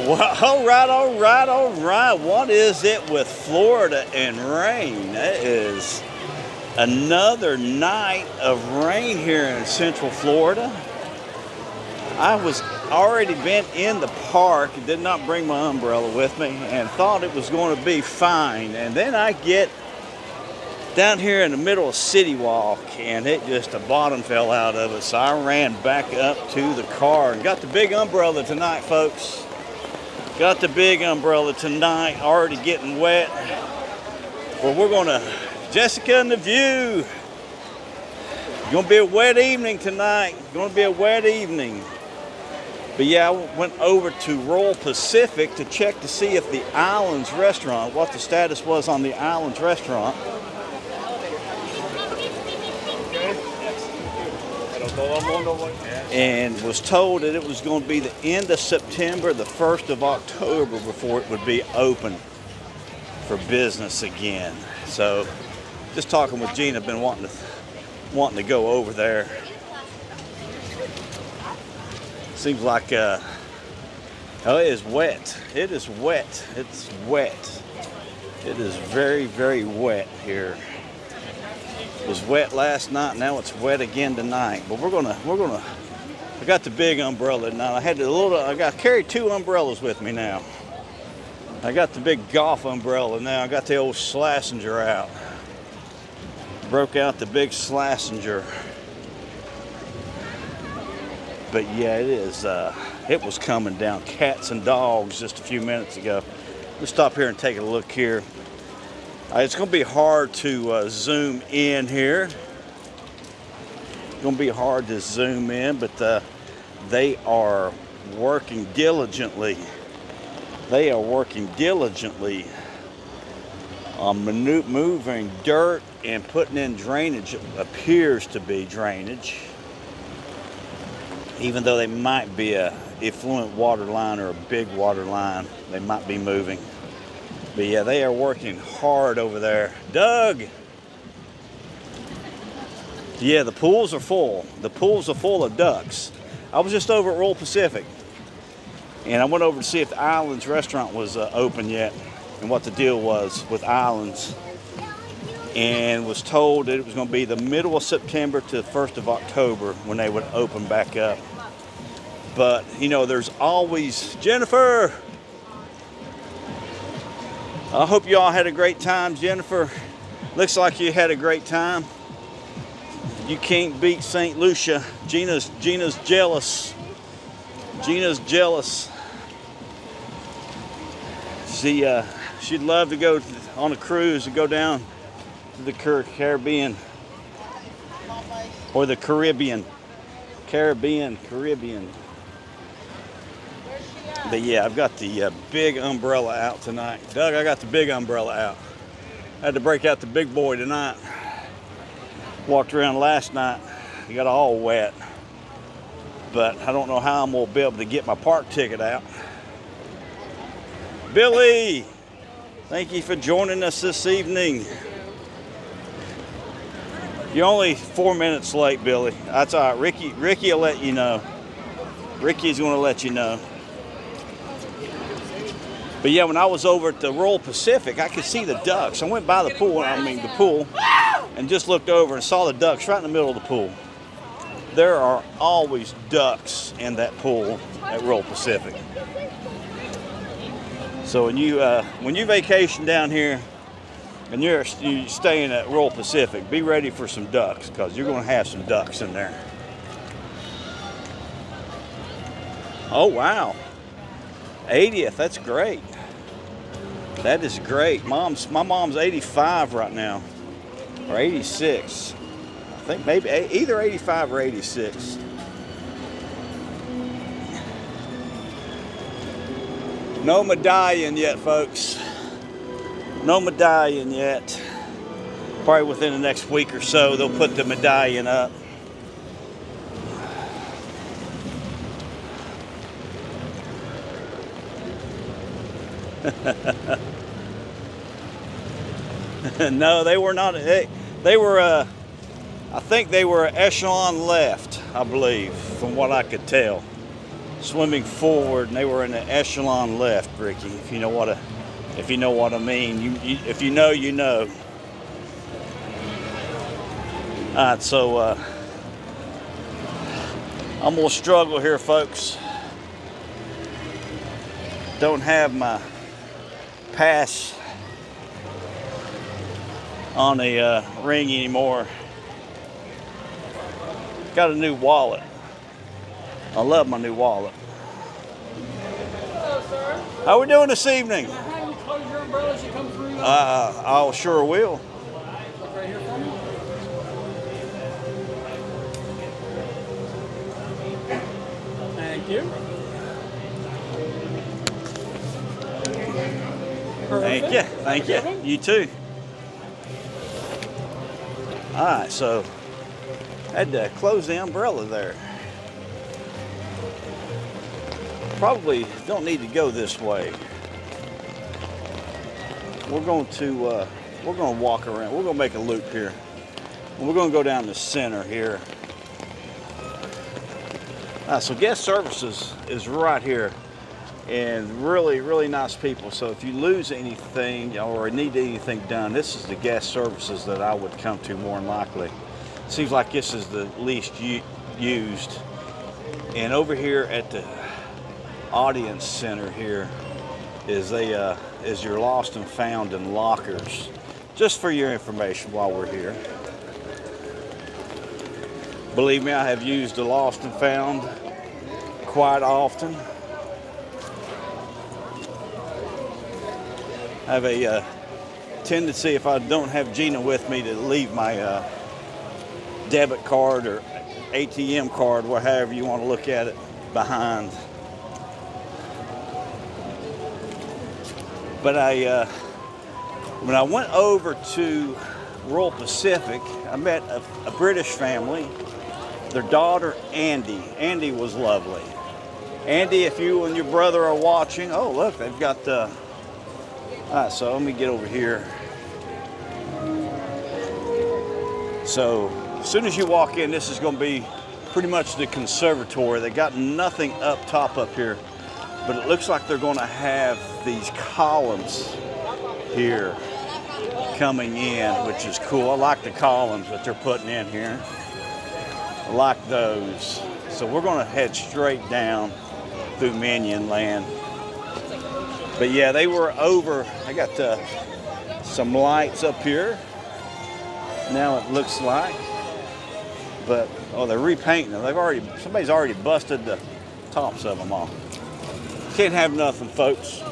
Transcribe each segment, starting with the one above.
Well, all right, all right, all right. What is it with Florida and rain? It is another night of rain here in Central Florida. I was already been in the park, did not bring my umbrella with me, and thought it was going to be fine. And then I get down here in the middle of CityWalk, and the bottom fell out of it. So I ran back up to the car and got the big umbrella tonight, folks. Got the big umbrella tonight, already getting wet. Well, we're gonna, Jessica and the View. Gonna be a wet evening tonight. Gonna be a wet evening. But yeah, I went over to Royal Pacific to check to see if the Islands restaurant, what the status was on the Islands restaurant. And was told that it was going to be the end of September, the 1st of October before it would be open for business again. So just talking with Gina, been wanting to go over there. Seems like oh, it is wet. It is wet. It's wet. It is very, very wet here. It was wet last night, now it's wet again tonight. But we're gonna I got the big umbrella now. I carry two umbrellas with me now. I got the big golf umbrella now. I got the old Slazenger out. Broke out the big Slazenger. But yeah, it was coming down. Cats and dogs just a few minutes ago. Let's stop here and take a look here. It's going to be hard to zoom in here. It's going to be hard to zoom in, but they are working diligently. They are working diligently on moving dirt and putting in drainage. It appears to be drainage, even though they might be a effluent water line or a big water line. They might be moving. But yeah, they are working hard over there. Doug! Yeah, the pools are full. The pools are full of ducks. I was just over at Royal Pacific, and I went over to see if the Islands restaurant was open yet and what the deal was with Islands, and was told that it was going to be the middle of September to the 1st of October when they would open back up. But, you know, there's always... Jennifer! I hope you all had a great time, Jennifer. Looks like you had a great time. You can't beat St. Lucia. Gina's jealous. Gina's jealous. She'd love to go on a cruise and go down to the Caribbean or the Caribbean. But yeah, I've got the big umbrella out tonight. Doug, I got the big umbrella out. I had to break out the big boy tonight. Walked around last night. It got all wet. But I don't know how I'm going to be able to get my park ticket out. Billy, thank you for joining us this evening. You're only 4 minutes late, Billy. That's all right. Ricky will let you know. Ricky's going to let you know. But yeah, when I was over at the Royal Pacific, I could see the ducks. I went by the pool, and just looked over and saw the ducks right in the middle of the pool. There are always ducks in that pool at Royal Pacific. So when you vacation down here and you're staying at Royal Pacific, be ready for some ducks, because you're going to have some ducks in there. Oh, wow. 80th, that's great. That is great. My mom's 85 right now, or 86. I think maybe either 85 or 86. No medallion yet, folks. No medallion yet. Probably within the next week or so, they'll put the medallion up. No, they were not. They were, I think they were echelon left, I believe, from what I could tell. swimming forward, and they were in the echelon left, Ricky. If you know what I mean. If you know, you know. All right, so I'm gonna struggle here, folks. Don't have my pass on the ring anymore. Got a new wallet. I love my new wallet. Hello, sir. How we doing this evening? Can I have you close your umbrella as you come through? I sure will. Look right here for me. Thank you. Perfect. Thank you. You too. All right, so I had to close the umbrella there. Probably don't need to go this way. We're going to walk around. We're going to make a loop here. We're going to go down the center here. So guest services is right here, and really, really nice people. So if you lose anything or need anything done, this is the guest services that I would come to more than likely. Seems like this is the least used. And over here at the audience center here is your lost and found and lockers, just for your information while we're here. Believe me, I have used the lost and found quite often. I have a tendency, if I don't have Gina with me, to leave my debit card or ATM card, or however you want to look at it, behind. But when I went over to Royal Pacific, I met a British family. Their daughter, Andy. Andy was lovely. Andy, if you and your brother are watching, oh look, they've got all right, so let me get over here. So as soon as you walk in, this is going to be pretty much the conservatory. They got nothing up top up here, but it looks like they're going to have these columns here coming in, which is cool. I like the columns that they're putting in here. I like those. So we're going to head straight down through Minion Land. But yeah, they were over. I got some lights up here. Now it looks like. But oh, they're repainting them. Somebody's already busted the tops of them off. Can't have nothing, folks.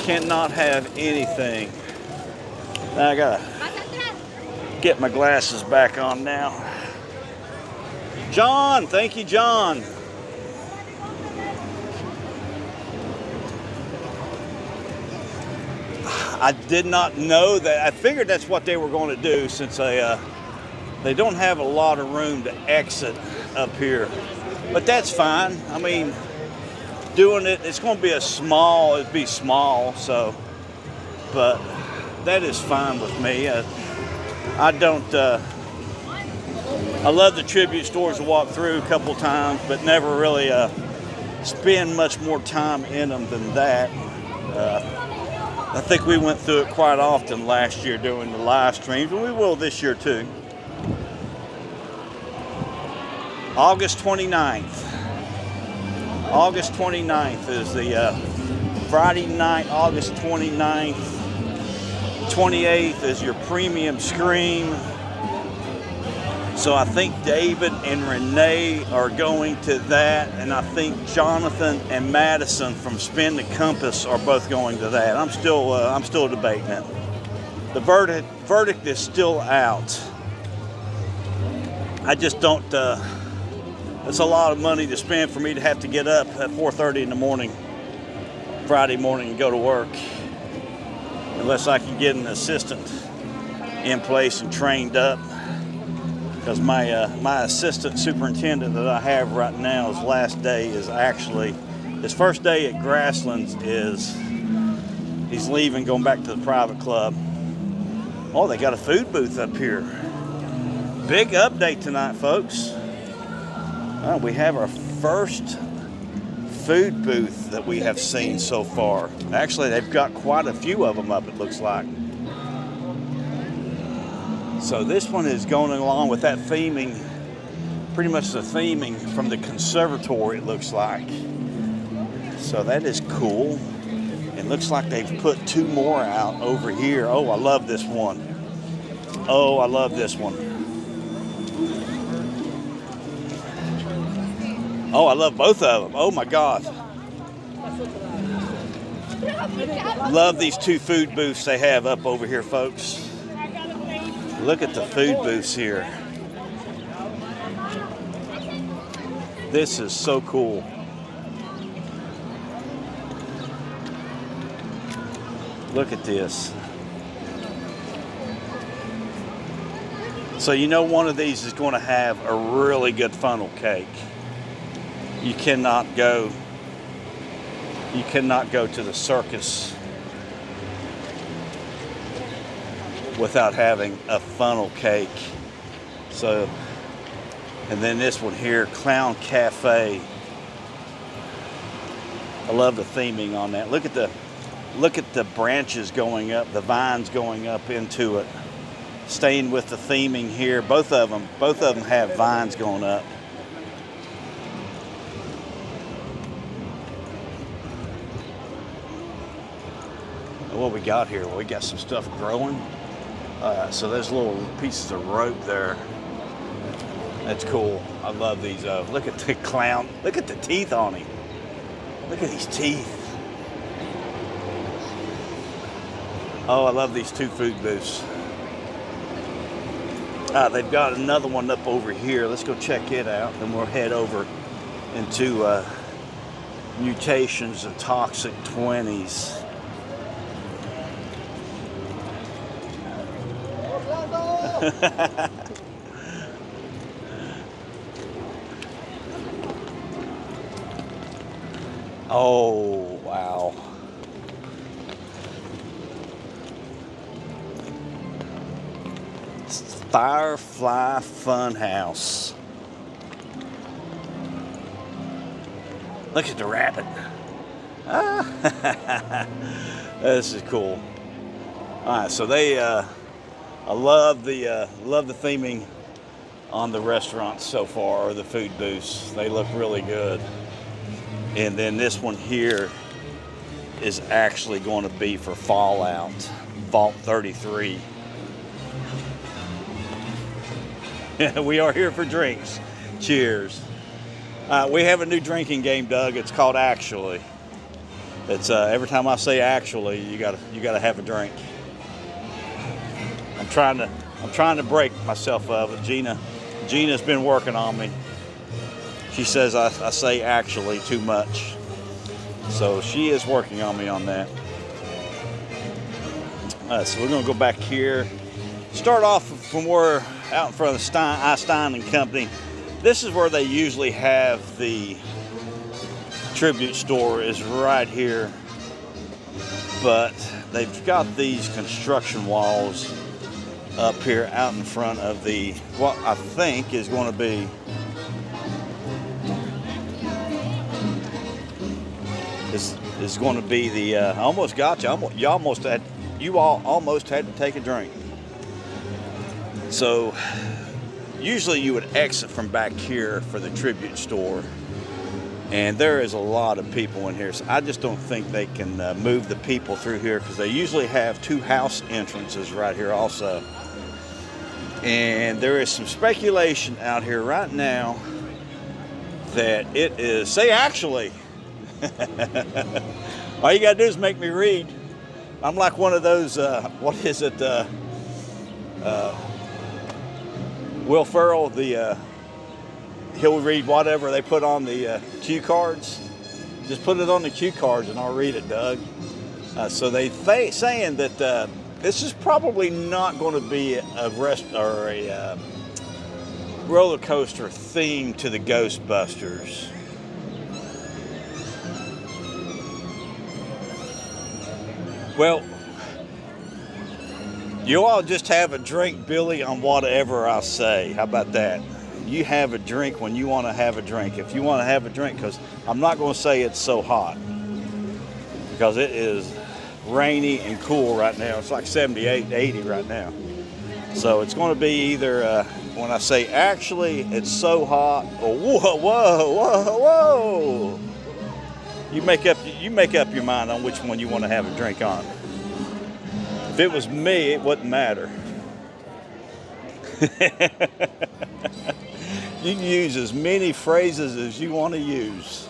Cannot have anything. Now I gotta get my glasses back on now. John, thank you, John. I did not know that. I figured that's what they were going to do, since they don't have a lot of room to exit up here. But that's fine. I mean, doing it's going to be it'd be small, so, but that is fine with me. I love the tribute stores to walk through a couple times, but never really spend much more time in them than that. I think we went through it quite often last year doing the live streams, and we will this year too. August 29th. August 29th is the Friday night, August 29th. 28th is your premium scream. So I think David and Renee are going to that, and I think Jonathan and Madison from Spin the Compass are both going to that. I'm still debating it. The verdict is still out. I just don't. It's a lot of money to spend for me to have to get up at 4:30 in the morning, Friday morning, and go to work, unless I can get an assistant in place and trained up. Because my assistant superintendent that I have right now, his last day is actually, his first day at Grasslands is, he's leaving, going back to the private club. Oh, they got a food booth up here. Big update tonight, folks. We have our first food booth that we have seen so far. Actually, they've got quite a few of them up, it looks like. So this one is going along with that theming, pretty much the theming from the conservatory, it looks like. So that is cool. It looks like they've put 2 more out over here. Oh, I love this one. Oh, I love this one. Oh, I love both of them. Oh my God. Love these 2 food booths they have up over here, folks. Look at the food booths here. This is so cool. Look at this. So you know one of these is going to have a really good funnel cake. You cannot go to the circus without having a funnel cake. So, and then this one here, Clown Cafe. I love the theming on that. Look at the branches going up, the vines going up into it. Staying with the theming here. Both of them have vines going up. What we got here? Well, we got some stuff growing. So there's little pieces of rope there. That's cool. I love these. Look at the clown. Look at the teeth on him. Look at these teeth. Oh, I love these 2 food booths. They've got another one up over here. Let's go check it out. Then we'll head over into Mutations and Toxic 20s. Oh, wow. Firefly Funhouse. Look at the rabbit. This is cool. All right, so they, I love the theming on the restaurants so far, or the food booths. They look really good. And then this one here is actually going to be for Fallout, Vault 33. We are here for drinks. Cheers. We have a new drinking game, Doug. It's called Actually. It's every time I say actually, you gotta have a drink. I'm trying to break myself of it. Gina's been working on me. She says I say actually too much. So she is working on me on that. So we're gonna go back here. Start off from where out in front of Stein and Company. This is where they usually have the tribute store, is right here. But they've got these construction walls up here out in front of the, what I think is going to be is going to be the I almost got you. You all almost had to take a drink. So usually you would exit from back here for the tribute store, and there is a lot of people in here. So I just don't think they can move the people through here, because they usually have 2 house entrances right here also. And there is some speculation out here right now that it is, say actually. All you gotta do is make me read. I'm like one of those, what is it, Will Ferrell, he'll read whatever they put on the cue cards. Just put it on the cue cards and I'll read it, Doug. So they saying that this is probably not going to be a roller coaster themed to the Ghostbusters. Well, you all just have a drink, Billy, on whatever I say. How about that? you have a drink when you want to have a drink. If you want to have a drink, because I'm not going to say it's so hot, because it is rainy and cool right now. It's like 78, 80 right now. So it's going to be either, when I say actually it's so hot, or whoa, whoa, whoa, whoa. You make up your mind on which one you want to have a drink on. If it was me, it wouldn't matter. You can use as many phrases as you want to use.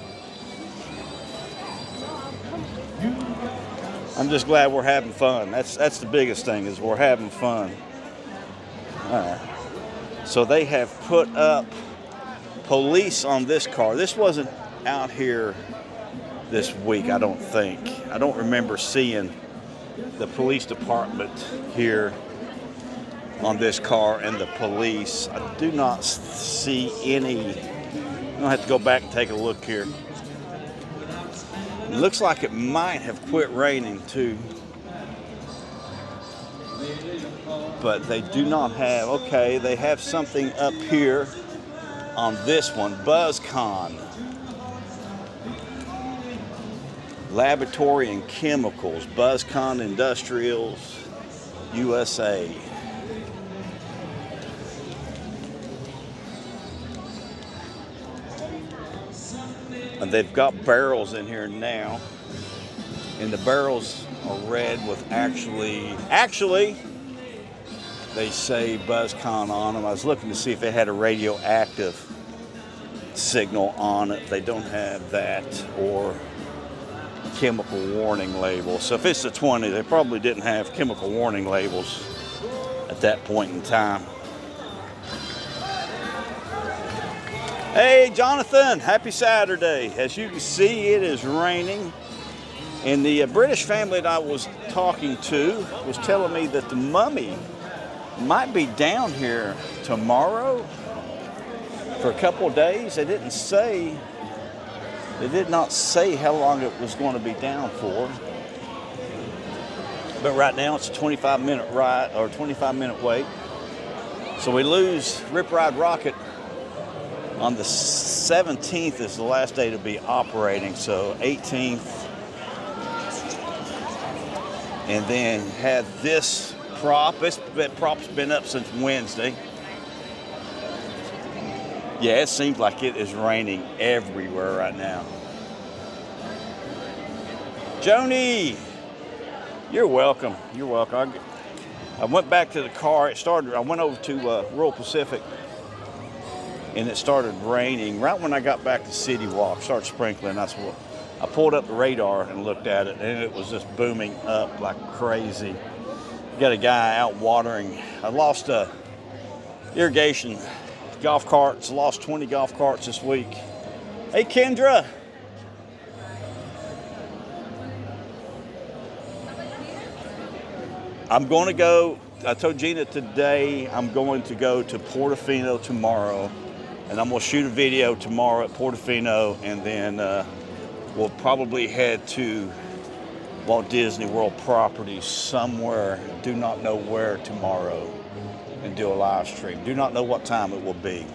I'm just glad we're having fun. That's the biggest thing, is we're having fun. All right. So they have put up police on this car. This wasn't out here this week, I don't think. I don't remember seeing the police department here on this car and the police. I do not see any. I'm gonna have to go back and take a look here. It looks like it might have quit raining too, but they do not have. Okay, they have something up here on this one. BuzzCon, Laboratory and Chemicals, BuzzCon Industrials, USA. And they've got barrels in here now, and the barrels are red with actually they say BuzzCon on them. I was looking to see if they had a radioactive signal on it. They don't have that, or chemical warning label. So if it's a 20, they probably didn't have chemical warning labels at that point in time. Hey Jonathan, happy Saturday. As you can see, it is raining, and the British family that I was talking to was telling me that the mummy might be down here tomorrow for a couple of days. They did not say how long it was going to be down for. But right now it's a 25-minute ride, or 25-minute wait. So we lose Rip Ride Rocket on the 17th is the last day to be operating. So 18th, and then had this prop. That prop's been up since Wednesday. Yeah, it seems like it is raining everywhere right now. Joni, you're welcome. You're welcome. I went back to the car. I went over to Rural Pacific, and it started raining right when I got back to CityWalk. Started sprinkling. I pulled up the radar and looked at it, and it was just booming up like crazy. Got a guy out watering. I lost irrigation golf carts. Lost 20 golf carts this week. Hey Kendra. I'm going to go. I told Gina today I'm going to go to Portofino tomorrow, and I'm going to shoot a video tomorrow at Portofino, and then we'll probably head to Walt Disney World property somewhere, do not know where, tomorrow, and do a live stream. Do not know what time it will be.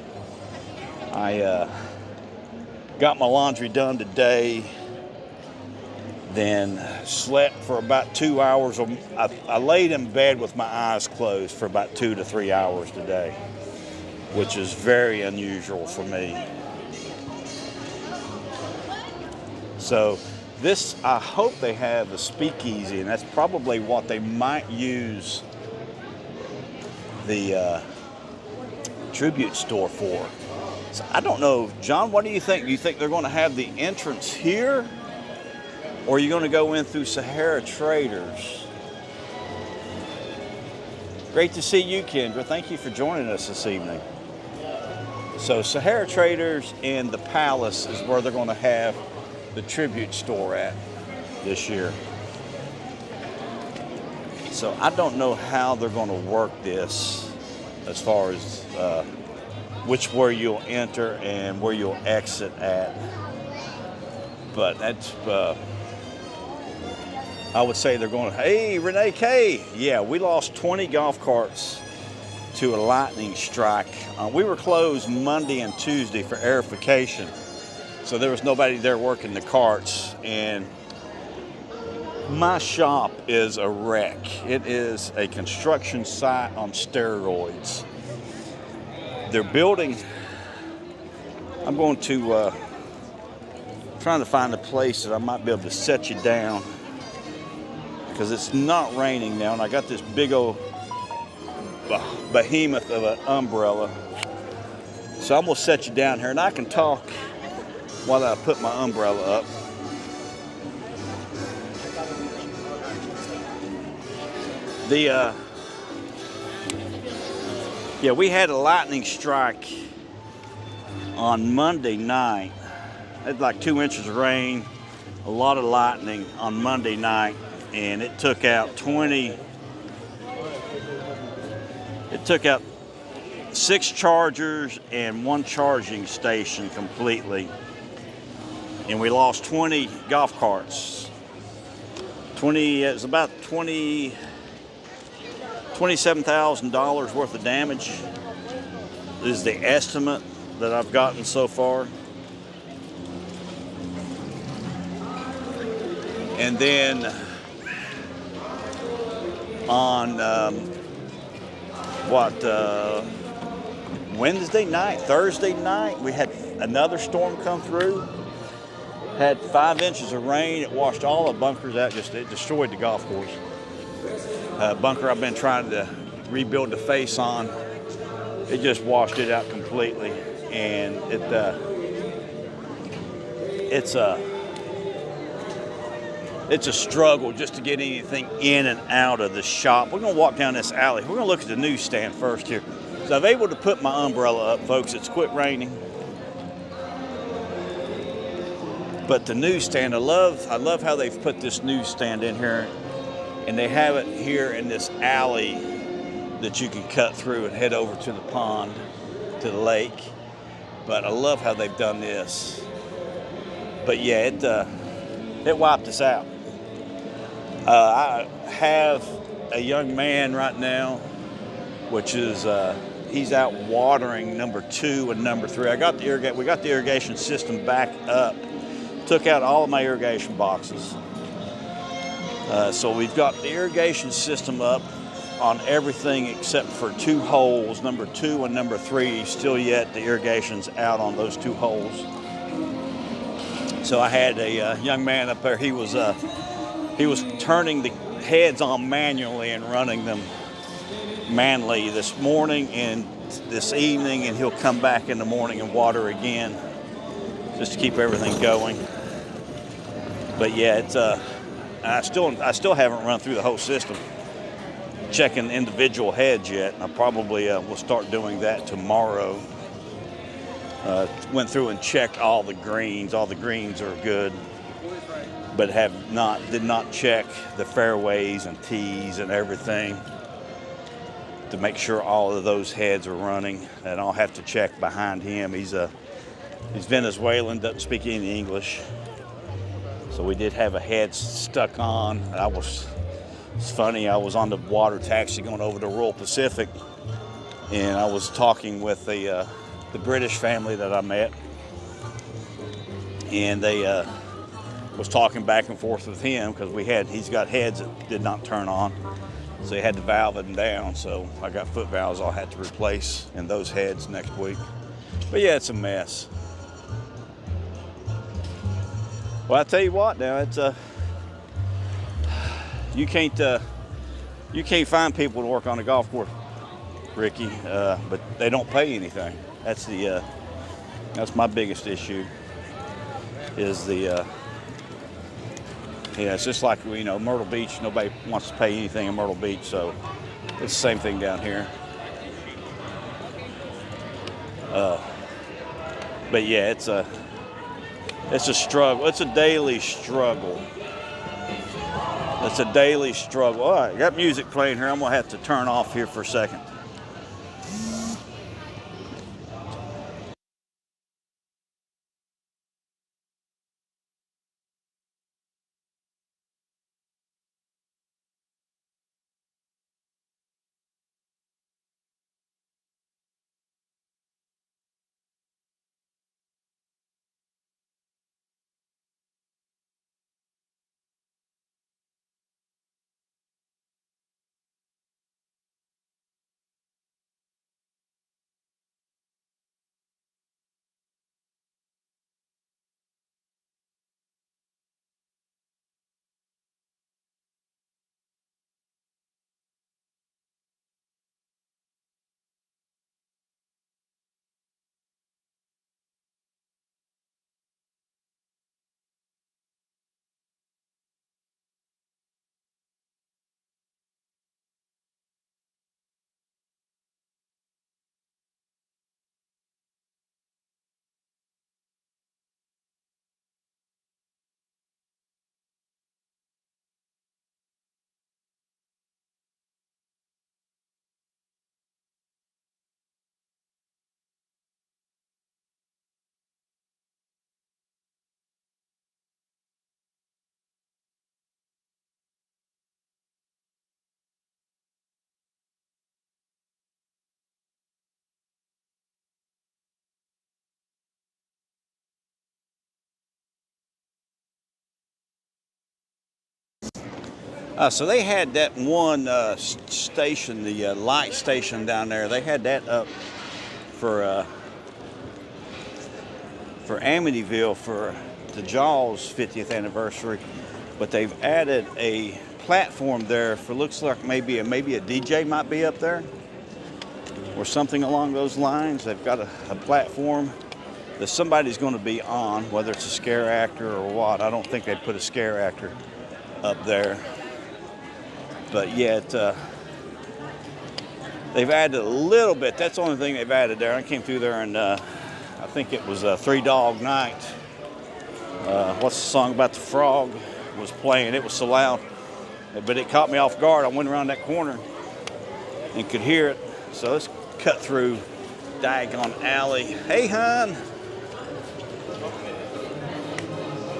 I got my laundry done today, then slept for about 2 hours. I laid in bed with my eyes closed for about 2 to 3 hours today, which is very unusual for me. So this, I hope they have a speakeasy, and that's probably what they might use the tribute store for. So I don't know, John, what do you think? Do you think they're going to have the entrance here, or are you going to go in through Sahara Traders? Great to see you, Kendra. Thank you for joining us this evening. So Sahara Traders and the Palace is where they're going to have the tribute store at this year. So I don't know how they're going to work this as far as where you'll enter and where you'll exit at. But that's, I would say they're going, hey, Renee K. Yeah, we lost 20 golf carts to a lightning strike. We were closed Monday and Tuesday for airification, so there was nobody there working the carts, and my shop is a wreck. It is a construction site on steroids. They're building, I'm going to, trying to find a place that I might be able to set you down, because it's not raining now, and I got this big old behemoth of an umbrella. So I'm gonna set you down here, and I can talk while I put my umbrella up. Yeah, we had a lightning strike on Monday night. Had like 2 inches of rain, a lot of lightning on Monday night, and it took out 6 chargers and 1 charging station completely. And we lost 20 golf carts. It was about $27,000 worth of damage is the estimate that I've gotten so far. And then on Thursday night, we had another storm come through. Had 5 inches of rain. It washed all the bunkers out. It destroyed the golf course. Bunker I've been trying to rebuild the face on. It just washed it out completely, and it's a struggle just to get anything in and out of the shop. We're gonna walk down this alley. We're gonna look at the newsstand first here. So I've able to put my umbrella up, folks. It's quit raining. But the newsstand, I love how they've put this newsstand in here, and they have it here in this alley that you can cut through and head over to the pond, to the lake. But I love how they've done this. But yeah, it wiped us out. I have a young man right now, which is he's out watering number 2 and number 3. We got the irrigation system back up. Took out all of my irrigation boxes. So we've got the irrigation system up on everything except for 2 holes, number 2 and number 3. Still yet the irrigation's out on those 2 holes. So I had a young man up there. He was turning the heads on manually and running them manually this morning and this evening, and he'll come back in the morning and water again just to keep everything going. But yeah, it's I still haven't run through the whole system, checking individual heads yet. I probably will start doing that tomorrow. Went through and checked all the greens. All the greens are good, but did not check the fairways and tees and everything to make sure all of those heads are running. And I'll have to check behind him. He's Venezuelan, doesn't speak any English. So we did have a head stuck on. It's funny, I was on the water taxi going over to Royal Pacific, and I was talking with the British family that I met, and they was talking back and forth with him because he's got heads that did not turn on, so he had to valve them down. So I got foot valves I'll have to replace in those heads next week. But yeah, it's a mess. Well, I tell you what, now it's you can't find people to work on a golf course, Ricky, but they don't pay anything. That's my biggest issue. Is it's just like Myrtle Beach. Nobody wants to pay anything in Myrtle Beach, so it's the same thing down here. But yeah, it's a struggle. It's a daily struggle. It's a daily struggle. All right, got music playing here. I'm gonna have to turn off here for a second. So they had that one station, the light station down there. They had that up for Amityville for the Jaws 50th anniversary, but they've added a platform there for, looks like maybe a DJ might be up there or something along those lines. They've got a platform that somebody's going to be on, whether it's a scare actor or what. I don't think they'd put a scare actor up there. But yet, they've added a little bit. That's the only thing they've added there. I came through there and I think it was Three Dog Night. What's the song about the frog was playing. It was so loud, but it caught me off guard. I went around that corner and could hear it. So let's cut through Diagon Alley. Hey, hon.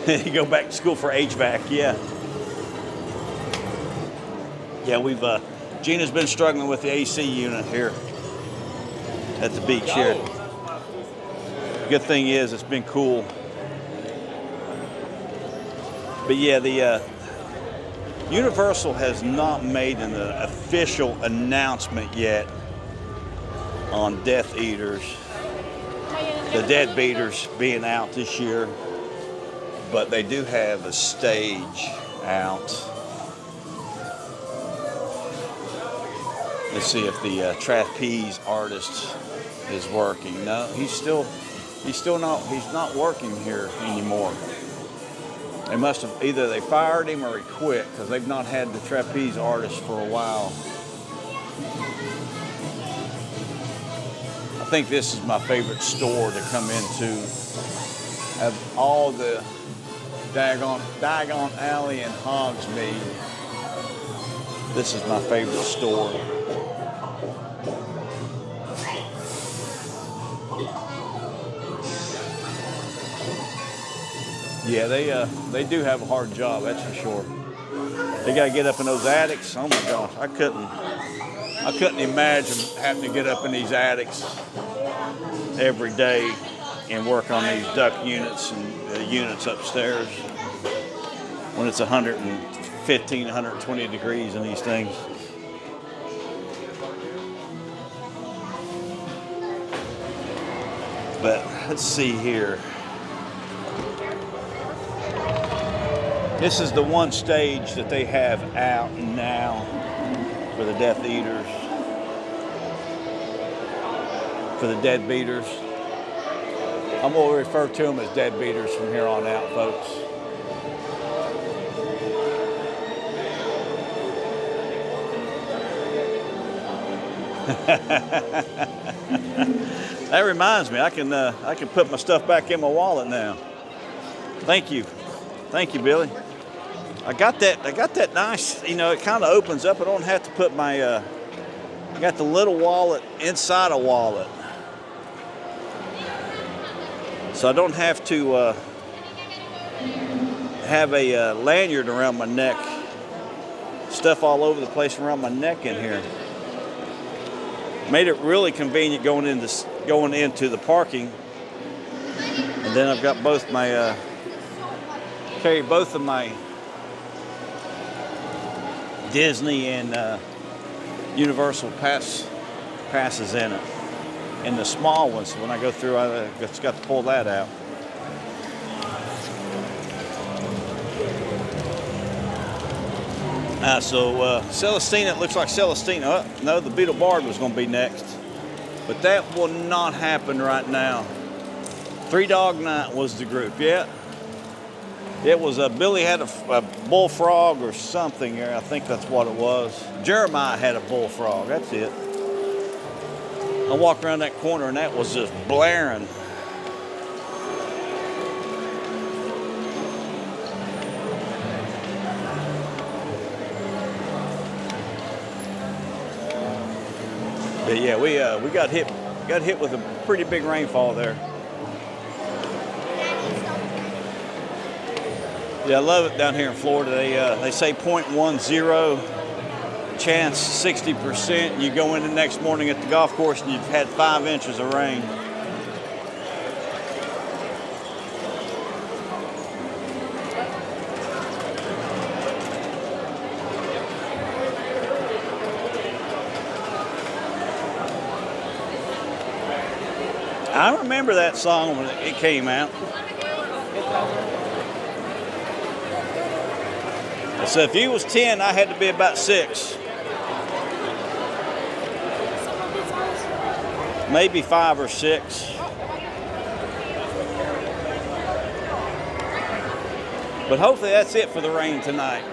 You go back to school for HVAC, yeah. Yeah, we've, Gina's been struggling with the AC unit here at the beach here. Good thing is it's been cool. But yeah, the Universal has not made an official announcement yet on Death Eaters, the Dead Beaters being out this year, but they do have a stage out. Let's see if the trapeze artist is working. No, he's not working here anymore. They must have, either they fired him or he quit, because they've not had the trapeze artist for a while. I think this is my favorite store to come into. Of all the Diagon Alley and Hogsmeade, this is my favorite store. Yeah, they do have a hard job, that's for sure. They got to get up in those attics. Oh my gosh, I couldn't imagine having to get up in these attics every day and work on these duct units and units upstairs when it's 115, 120 degrees in these things. But let's see here. This is the one stage that they have out now for the Death Eaters, for the Dead Beaters. I'm going to refer to them as Dead Beaters from here on out, folks. That reminds me, I can put my stuff back in my wallet now. Thank you, Billy. I got that nice. You know, it kind of opens up. I don't have to put my. I got the little wallet inside a wallet, so I don't have to have a lanyard around my neck. Stuff all over the place around my neck in here. Made it really convenient going into the parking. And then I've got both my carry both of my Disney and Universal passes in it, and the small ones. So when I go through, I just got to pull that out. So Celestina, it looks like Celestina. Oh, no, the Beetle Bard was going to be next, but that will not happen right now. Three Dog Night was the group. Yeah, it was Billy had a bullfrog or something there. I think that's what it was. Jeremiah had a bullfrog. That's it. I walked around that corner and that was just blaring. But yeah, we got hit with a pretty big rainfall there. Yeah, I love it down here in Florida. They say 0.10 chance, 60%. You go in the next morning at the golf course and you've had 5 inches of rain. I remember that song when it came out. So if you was 10, I had to be about 6. Maybe 5 or 6. But hopefully that's it for the rain tonight.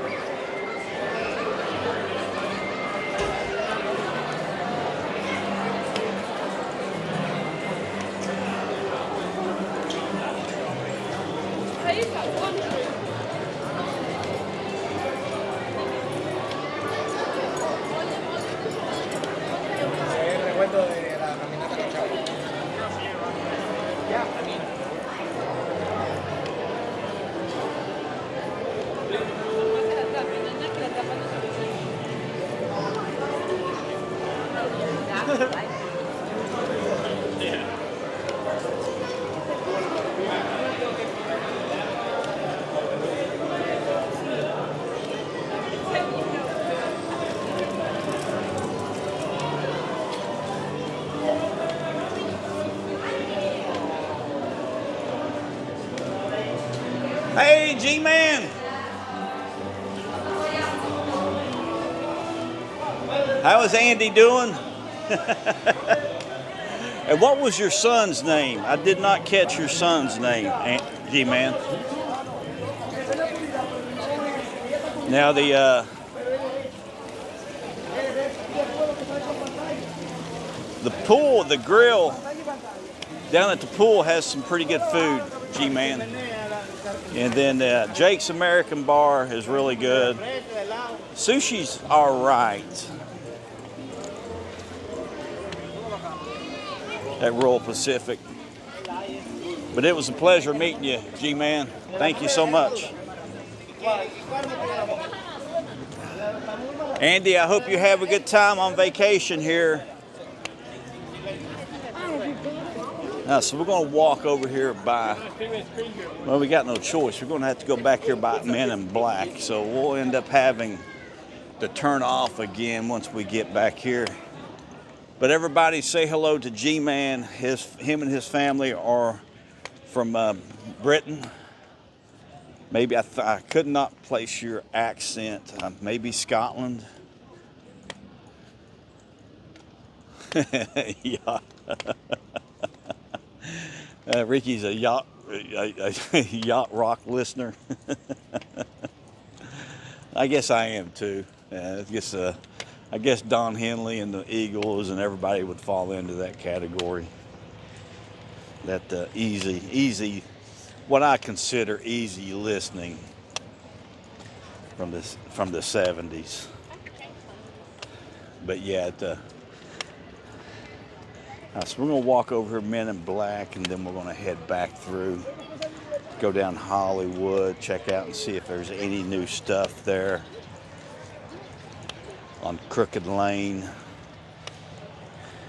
Hey, G-Man. How is Andy doing? And what was your son's name? I did not catch your son's name, G-Man. Now the pool, the grill down at the pool has some pretty good food, G-Man. And then Jake's American Bar is really good. Sushi's all right at Royal Pacific. But it was a pleasure meeting you, G-Man. Thank you so much. Andy, I hope you have a good time on vacation here. So we're going to walk over here by, well, we got no choice. We're going to have to go back here by Men in Black. So we'll end up having to turn off again once we get back here. But everybody say hello to G-Man. Him and his family are from Britain. Maybe I could not place your accent. Maybe Scotland. Yeah. Ricky's a yacht rock listener. I guess I am too. I guess Don Henley and the Eagles and everybody would fall into that category. That easy, what I consider easy listening from the 70s. But yeah, so we're going to walk over here, Men in Black, and then we're going to head back through, go down Hollywood, check out and see if there's any new stuff there on Crooked Lane,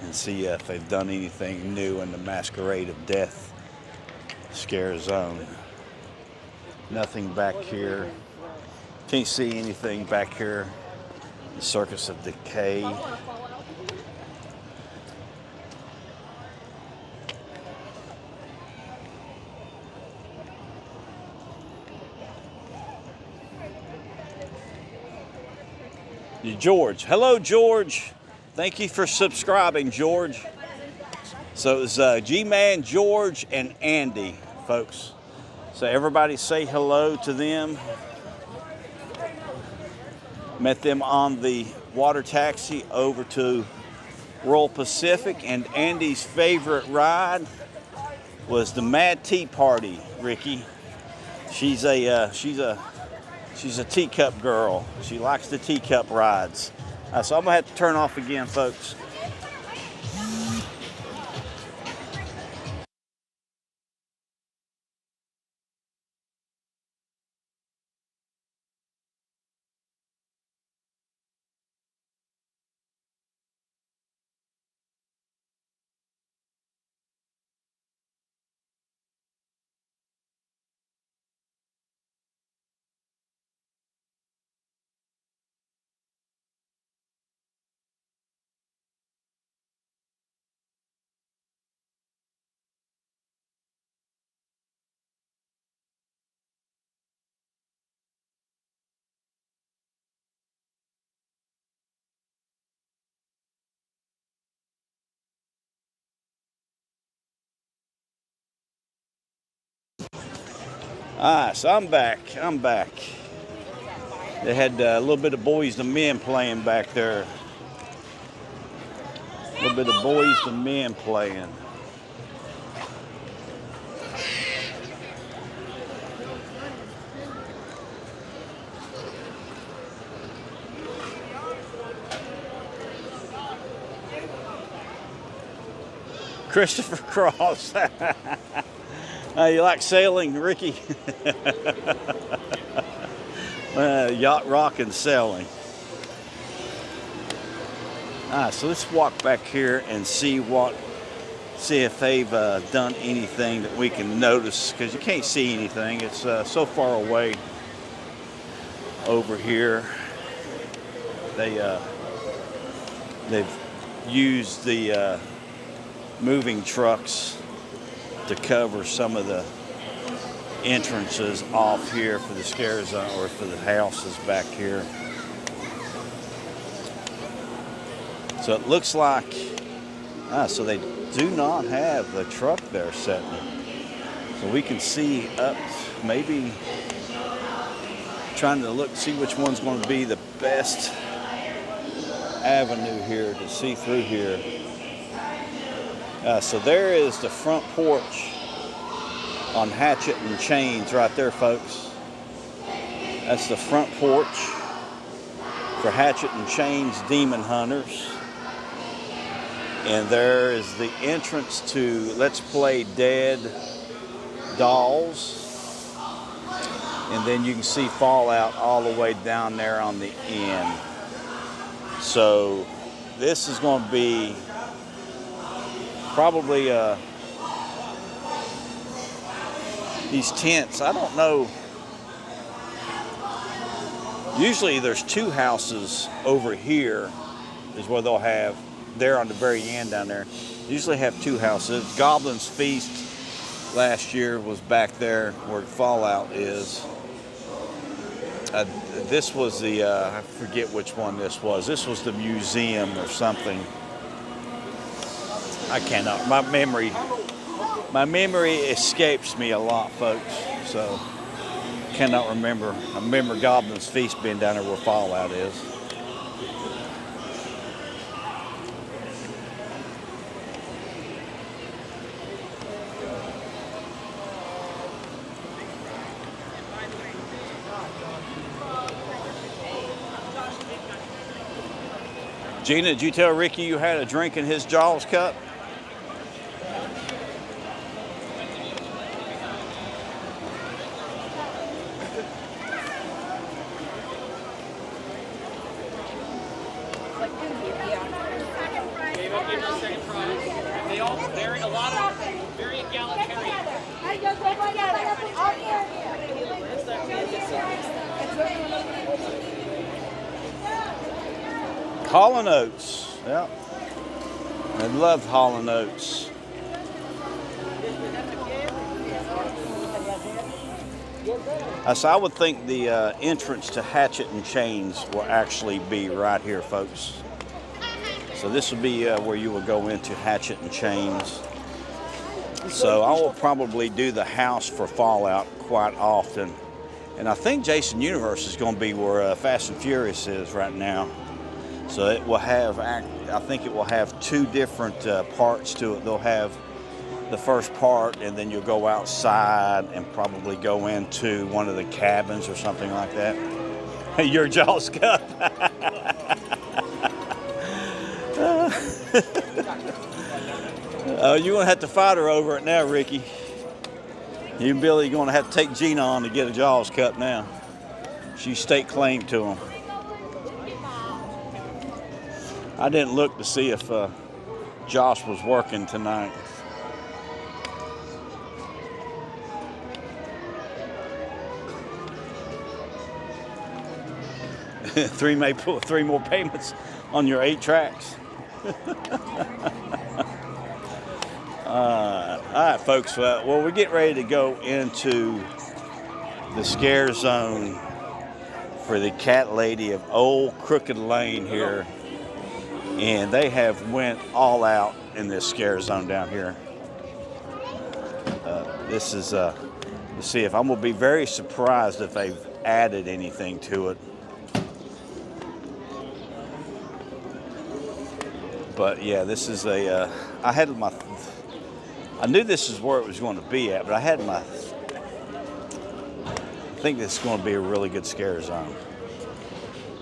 and see if they've done anything new in the Masquerade of Death scare zone. Nothing back here. Can't see anything back here. The Circus of Decay. George. Hello, George. Thank you for subscribing, George. So it's G-Man, George, and Andy, folks. So everybody say hello to them. Met them on the water taxi over to Royal Pacific, and Andy's favorite ride was the Mad Tea Party, Ricky. She's a teacup girl. She likes the teacup rides. So I'm gonna have to turn off again, folks. Alright, so I'm back. They had a little bit of Boys to Men playing back there. A little bit of Boys to Men playing. Christopher Cross. You like sailing, Ricky? Yacht rock and sailing. So let's walk back here and see if they've done anything that we can notice, because you can't see anything. It's so far away over here. They've used the moving trucks to cover some of the entrances off here for the scare zone, or for the houses back here. So it looks like, so they do not have the truck there setting. So we can see up, maybe trying to see which one's going to be the best avenue here to see through here. So there is the front porch on Hatchet and Chains right there, folks. That's the front porch for Hatchet and Chains Demon Hunters. And there is the entrance to Let's Play Dead Dolls. And then you can see Fallout all the way down there on the end. So this is going to be probably these tents. I don't know. Usually there's two houses over here is where they'll have, there on the very end down there. Usually have two houses. Goblin's Feast last year was back there where Fallout is. This was the, I forget which one this was. This was the museum or something. I cannot, my memory escapes me a lot, folks, so cannot remember. I remember Goblin's Feast being down there where Fallout is. Gina, did you tell Ricky you had a drink in his Jaws cup? Hall & Oates, yeah. I love Hall & Oates. So I would think the entrance to Hatchet and Chains will actually be right here, folks. So this will be where you will go into Hatchet and Chains. So I will probably do the house for Fallout quite often. And I think Jason Universe is going to be where Fast and Furious is right now. So it will have, I think it will have two different parts to it. They'll have the first part, and then you'll go outside and probably go into one of the cabins or something like that. Your Jaws cup. You're going to have to fight her over it now, Ricky. You and Billy are going to have to take Gina on to get a Jaws cup now. She staked claim to him. I didn't look to see if Josh was working tonight. Three more payments on your 8 tracks. All right, folks. Well, we're getting ready to go into the scare zone for the Cat Lady of Old Crooked Lane here. And they have went all out in this scare zone down here. This is Let's see if I'm gonna be very surprised if they've added anything to it. But yeah, this is a, I knew this is where it was going to be at, but I think this is going to be a really good scare zone.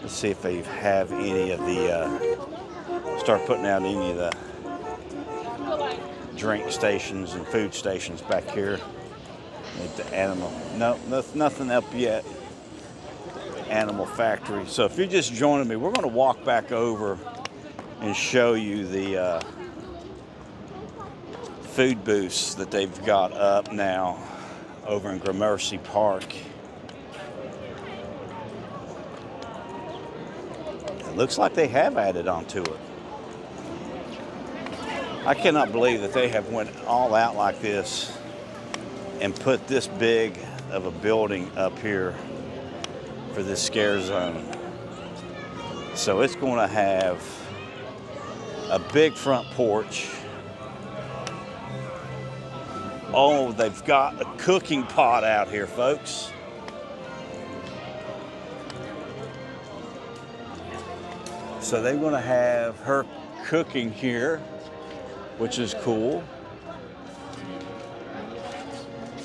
Let's see if they have any of the, start putting out any of the drink stations and food stations back here. At the animal, no, nothing up yet. Animal factory. So if you're just joining me, we're going to walk back over and show you the food booths that they've got up now over in Gramercy Park. It looks like they have added onto it. I cannot believe that they have went all out like this and put this big of a building up here for this scare zone. So it's going to have a big front porch. Oh, they've got a cooking pot out here, folks. So they're going to have her cooking here, which is cool.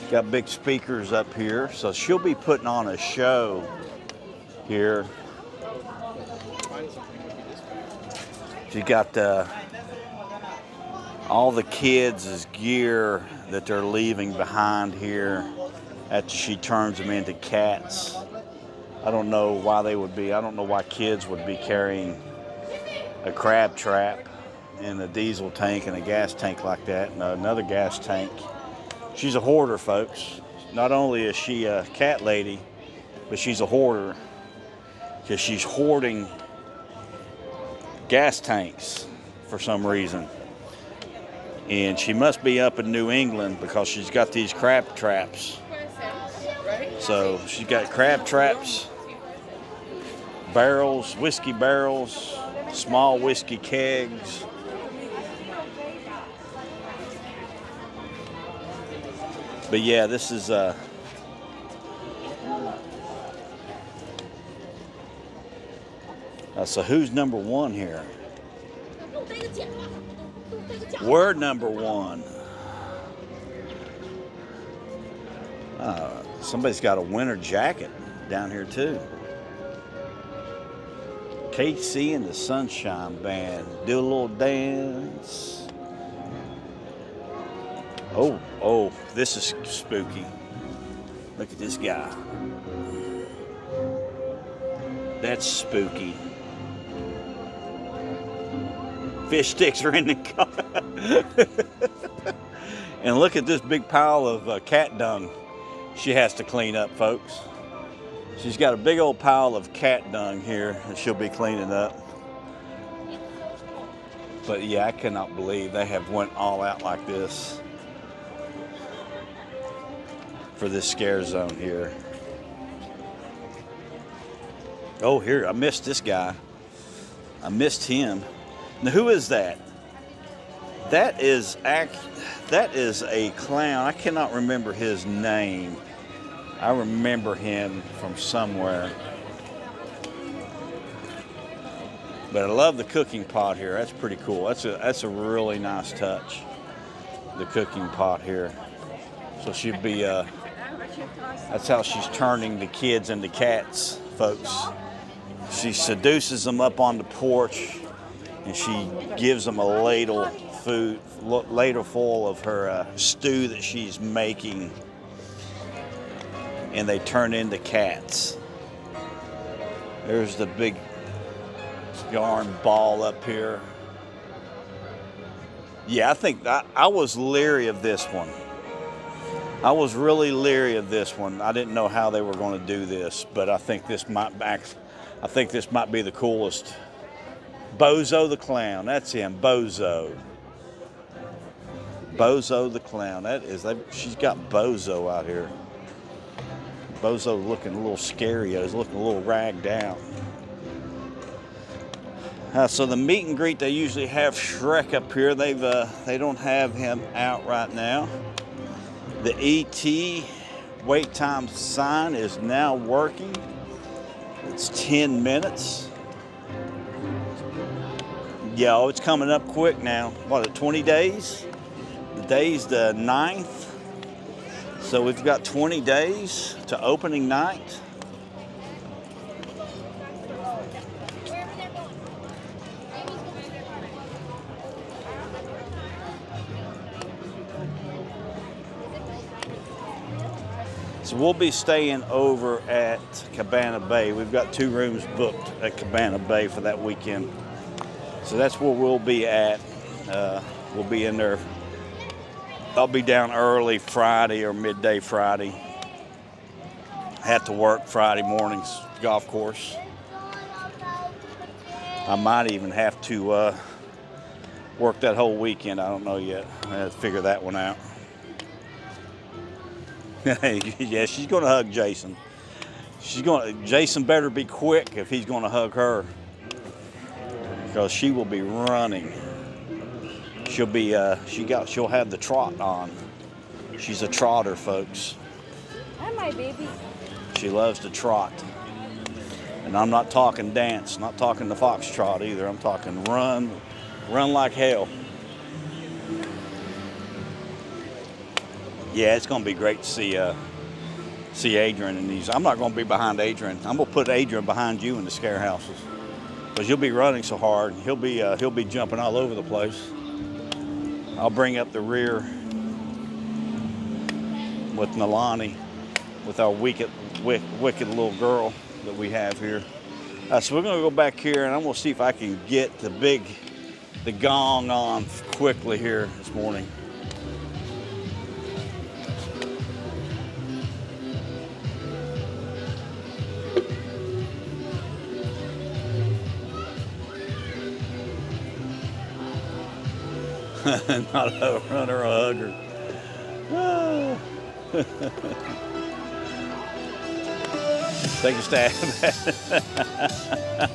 Got big speakers up here, so she'll be putting on a show here. She got all the kids' gear that they're leaving behind here after she turns them into cats. I don't know why they would be, I don't know why kids would be carrying a crab trap and a diesel tank and a gas tank like that, and another gas tank. She's a hoarder, folks. Not only is she a cat lady, but she's a hoarder because she's hoarding gas tanks for some reason. And she must be up in New England because she's got these crab traps. So she's got crab traps, barrels, whiskey barrels, small whiskey kegs. But yeah, this is so who's number one here? We're number one. Somebody's got a winter jacket down here too. KC and the Sunshine Band. Do a little dance. Oh, this is spooky. Look at this guy. That's spooky. Fish sticks are in the car. And look at this big pile of cat dung she has to clean up, folks. She's got a big old pile of cat dung here that she'll be cleaning up. But yeah, I cannot believe they have went all out like this for this scare zone here. Oh, here, I missed this guy. I missed him. Now, who is that? That is a clown. I cannot remember his name. I remember him from somewhere. But I love the cooking pot here. That's pretty cool. That's a really nice touch. The cooking pot here. So she'd be that's how she's turning the kids into cats, folks. She seduces them up on the porch, and she gives them a ladle full of her stew that she's making, and they turn into cats. There's the big yarn ball up here. Yeah, I think I was leery of this one. I was really leery of this one. I didn't know how they were going to do this, but I think this might be the coolest. Bozo the Clown. That's him, Bozo. Bozo the Clown. She's got Bozo out here. Bozo looking a little scary. He's looking a little ragged out. So the meet and greet, they usually have Shrek up here. They don't have him out right now. The E.T. wait time sign is now working. It's 10 minutes. Yeah, oh, it's coming up quick now. What, 20 days? The day's the 9th. So we've got 20 days to opening night. So we'll be staying over at Cabana Bay. We've got 2 rooms booked at Cabana Bay for that weekend. So that's where we'll be at. We'll be in there. I'll be down early Friday or midday Friday. Have to work Friday mornings, golf course. I might even have to work that whole weekend. I don't know yet. I have to figure that one out. Yeah, she's going to hug Jason. Jason better be quick if he's going to hug her, because she will be running. She'll have the trot on. She's a trotter, folks. Hi, my baby. She loves to trot. And I'm not talking dance, not talking the foxtrot either. I'm talking run like hell. Yeah, it's going to be great to see Adrian in these. I'm not going to be behind Adrian. I'm going to put Adrian behind you in the scare houses, because you'll be running so hard. He'll be jumping all over the place. I'll bring up the rear with Nalani, with our wicked little girl that we have here. So we're going to go back here, and I'm going to see if I can get the gong on quickly here this morning. Not a runner, a hugger. Ah. Take a stab at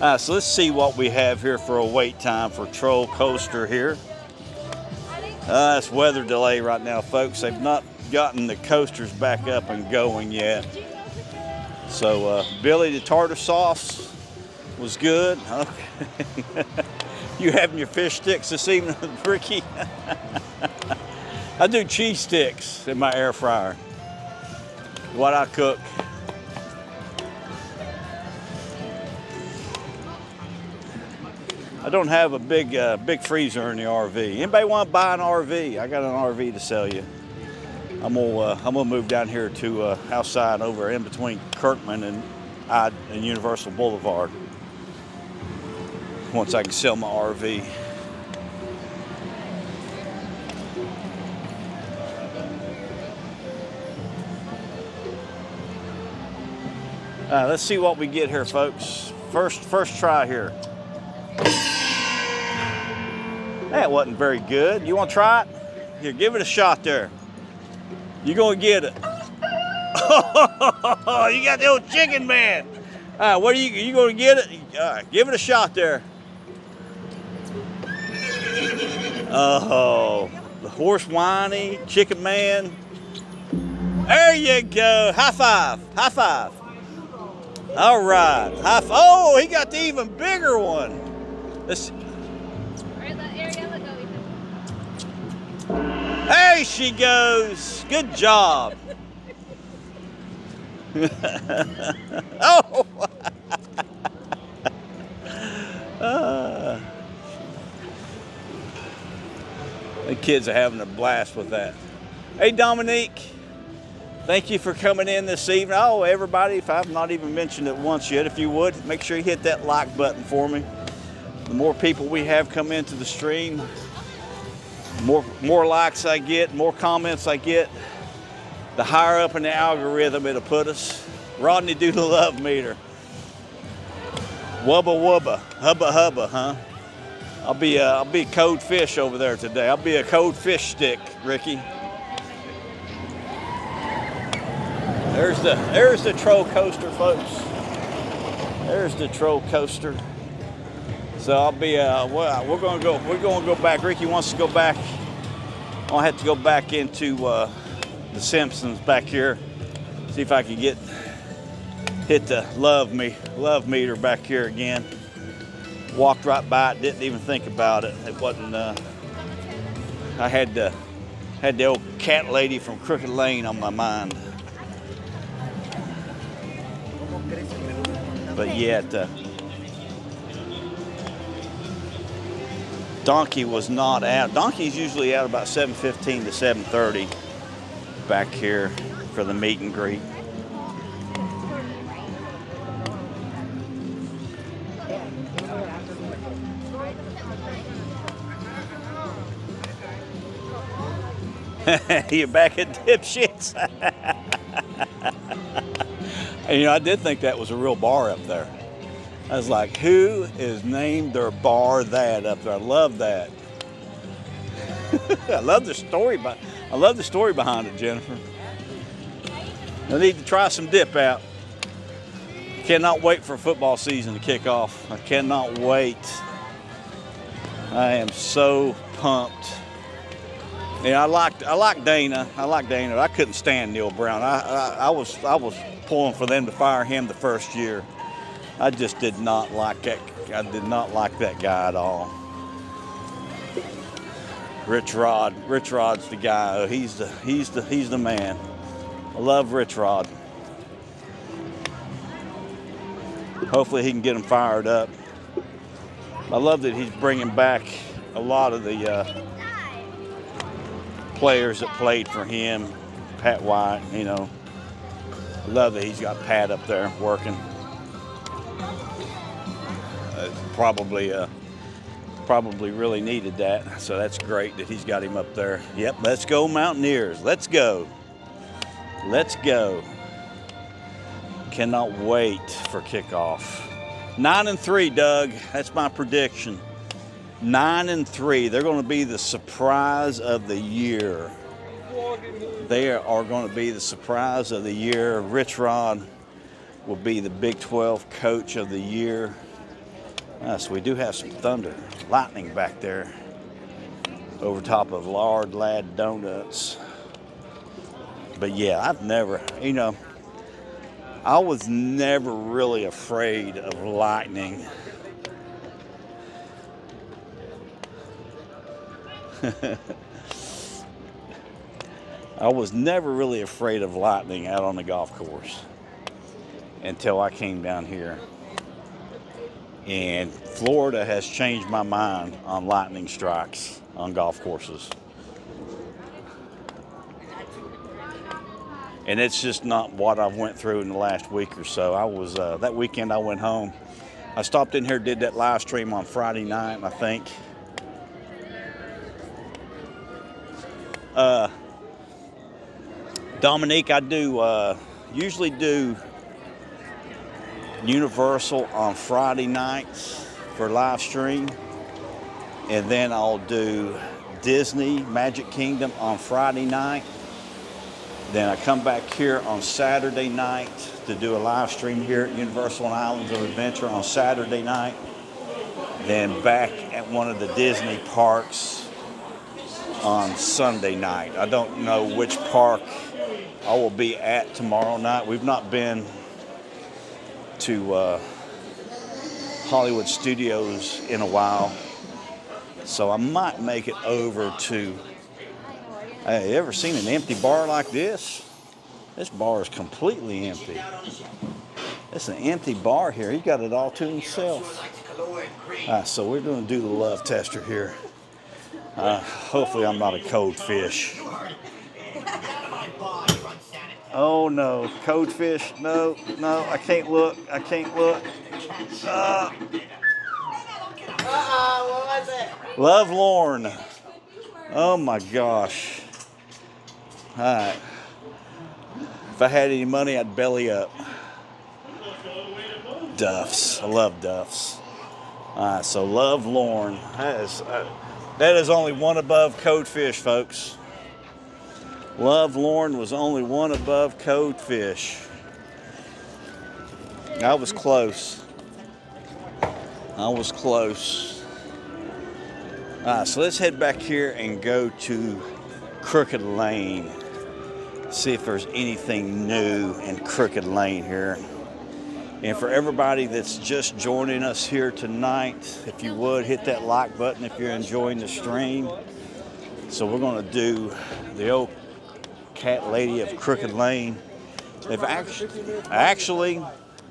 it. So let's see what we have here for a wait time for Troll Coaster here. It's weather delay right now, folks. They've not gotten the coasters back up and going yet. So Billy, the tartar sauce was good. Okay. You having your fish sticks this evening, Ricky? I do cheese sticks in my air fryer. What I cook. I don't have a big freezer in the RV. Anybody want to buy an RV? I got an RV to sell you. I'm gonna move down here to outside over in between Kirkman and Universal Boulevard. Once I can sell my RV. Let's see what we get here, folks. First try here. That wasn't very good. You want to try it? Here, give it a shot there. You're gonna get it. You got the old chicken man. What are you gonna get it? Give it a shot there. Oh, the horse whiny, chicken man. There you go. High five. High five. All right. Oh, he got the even bigger one. There she goes. Good job. Oh. The kids are having a blast with that. Hey, Dominique. Thank you for coming in this evening. Oh, everybody, if I've not even mentioned it once yet, if you would, make sure you hit that like button for me. The more people we have come into the stream, more likes I get, more comments I get, the higher up in the algorithm it'll put us. Rodney do the love meter. Wubba wubba, hubba hubba, huh? I'll be code fish over there today. I'll be a code fish stick, Ricky. There's the Troll Coaster, folks. There's the Troll Coaster. So I'll be we're gonna go back. Ricky wants to go back. I'll have to go back into the Simpsons back here. See if I can hit the love meter back here again. Walked right by it, didn't even think about it. It wasn't. I had the old cat lady from Crooked Lane on my mind. But yet, Donkey was not out. Donkey's usually out about 7:15 to 7:30 back here for the meet and greet. You're back at Dipshits. And, you know, I did think that was a real bar up there. I was like, who is named their bar that up there? I love that. I love the story behind it, Jennifer. I need to try some dip out. Cannot wait for football season to kick off. I cannot wait. I am so pumped. Yeah, I like Dana. I like Dana. I couldn't stand Neil Brown. I was pulling for them to fire him the first year. I just did not like that. I did not like that guy at all. Rich Rod's the guy. He's the man. I love Rich Rod. Hopefully he can get him fired up. I love that he's bringing back a lot of the players that played for him. Pat Wyatt, you know. I love that he's got Pat up there working. Probably really needed that. So that's great that he's got him up there. Yep, let's go Mountaineers. Let's go. Let's go. Cannot wait for kickoff. 9-3, Doug. That's my prediction. 9-3. They're going to be the surprise of the year. They are going to be the surprise of the year. Rich Rod will be the Big 12 Coach of the Year. So we do have some thunder, lightning back there over top of Lard Lad Donuts. But yeah, I've never, you know, I was never really afraid of lightning. I was never really afraid of lightning out on the golf course until I came down here. And Florida has changed my mind on lightning strikes on golf courses. And it's just not what I've went through in the last week or so. I was, that weekend I went home. I stopped in here, did that live stream on Friday night, I think. Dominique, I usually do Universal on Friday nights for live stream, and then I'll do Disney Magic Kingdom on Friday night. Then I come back here on Saturday night to do a live stream here at Universal and Islands of Adventure on Saturday night. Then back at one of the Disney parks on Sunday night. I don't know which park I will be at tomorrow night. We've not been to Hollywood Studios in a while, so I might make it over to. Hey, you ever seen an empty bar like this? This bar is completely empty. It's an empty bar here. He got it all to himself. So we're going to do the love tester here. Hopefully I'm not a cold fish. Oh no, code fish, no, I can't look, what was it? Love Lorne. Oh my gosh. All right. If I had any money, I'd belly up. Duffs, I love Duffs. All right, so Love Lorne. That is only one above code fish, folks. Love Lorne was only one above code fish. I was close. All right, so let's head back here and go to Crooked Lane. See if there's anything new in Crooked Lane here. And for everybody that's just joining us here tonight, if you would hit that like button if you're enjoying the stream. So we're going to do the old Cat Lady of Crooked Lane. They've actually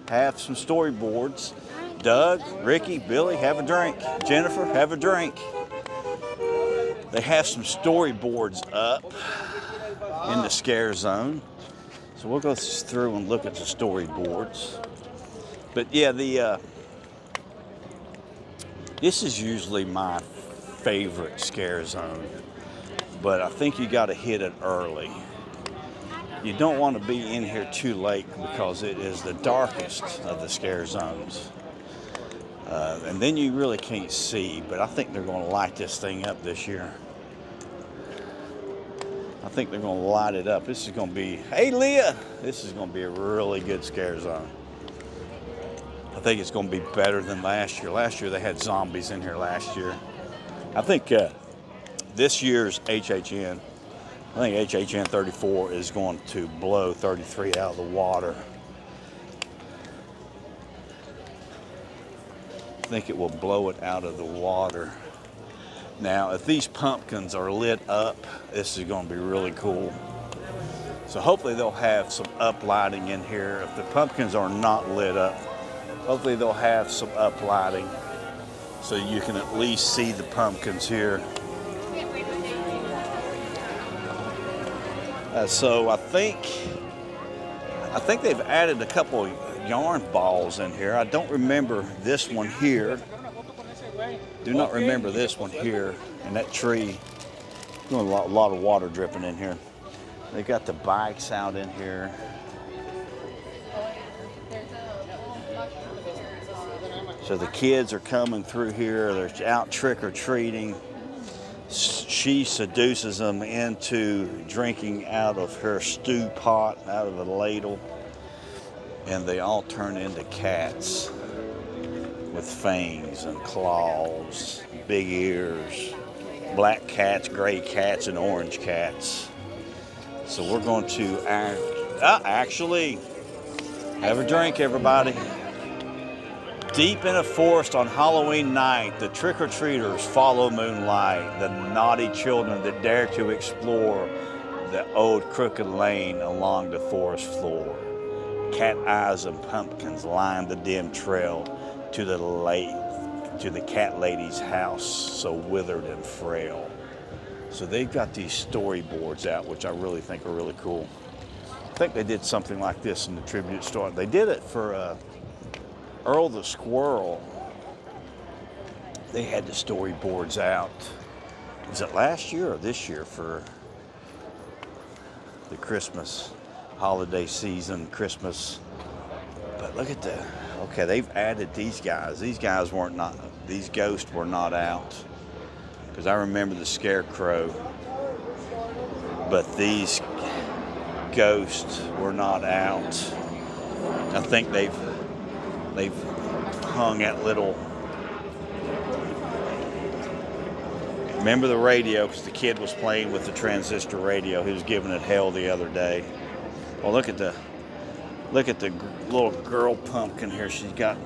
have some storyboards. Doug, Ricky, Billy, have a drink. Jennifer, have a drink. They have some storyboards up in the scare zone. So we'll go through and look at the storyboards. But yeah, this is usually my favorite scare zone. But I think you got to hit it early. You don't want to be in here too late because it is the darkest of the scare zones. And then you really can't see, but I think they're going to light this thing up this year. I think they're going to light it up. This is going to be, hey Leah, this is going to be a really good scare zone. I think it's going to be better than last year. Last year they had zombies in here last year. I think this year's HHN, I think HHN 34 is going to blow 33 out of the water. I think it will blow it out of the water. Now, if these pumpkins are lit up, this is going to be really cool. So hopefully they'll have some uplighting in here. If the pumpkins are not lit up, hopefully they'll have some uplighting so you can at least see the pumpkins here. So I think they've added a couple yarn balls in here. I don't remember this one here. Do not remember this one here. And that tree, a lot of water dripping in here. They got the bikes out in here. So the kids are coming through here. They're out trick-or-treating. She seduces them into drinking out of her stew pot, out of a ladle. And they all turn into cats with fangs and claws, big ears, black cats, gray cats, and orange cats. So we're going to actually have a drink, everybody. Deep in a forest on Halloween night, the trick-or-treaters follow moonlight, the naughty children that dare to explore the old crooked lane along the forest floor. Cat eyes and pumpkins line the dim trail to the cat lady's house, so withered and frail. So they've got these storyboards out, which I really think are really cool. I think they did something like this in the tribute store. They did it for Earl the Squirrel. They had the storyboards out. Was it last year or this year for the Christmas holiday season, Christmas? But look at okay, they've added these guys. These ghosts were not out. Because I remember the Scarecrow, but these ghosts were not out. I think they've hung at little. Remember the radio, because the kid was playing with the transistor radio. He was giving it hell the other day. Well, look at the little girl pumpkin here. She's got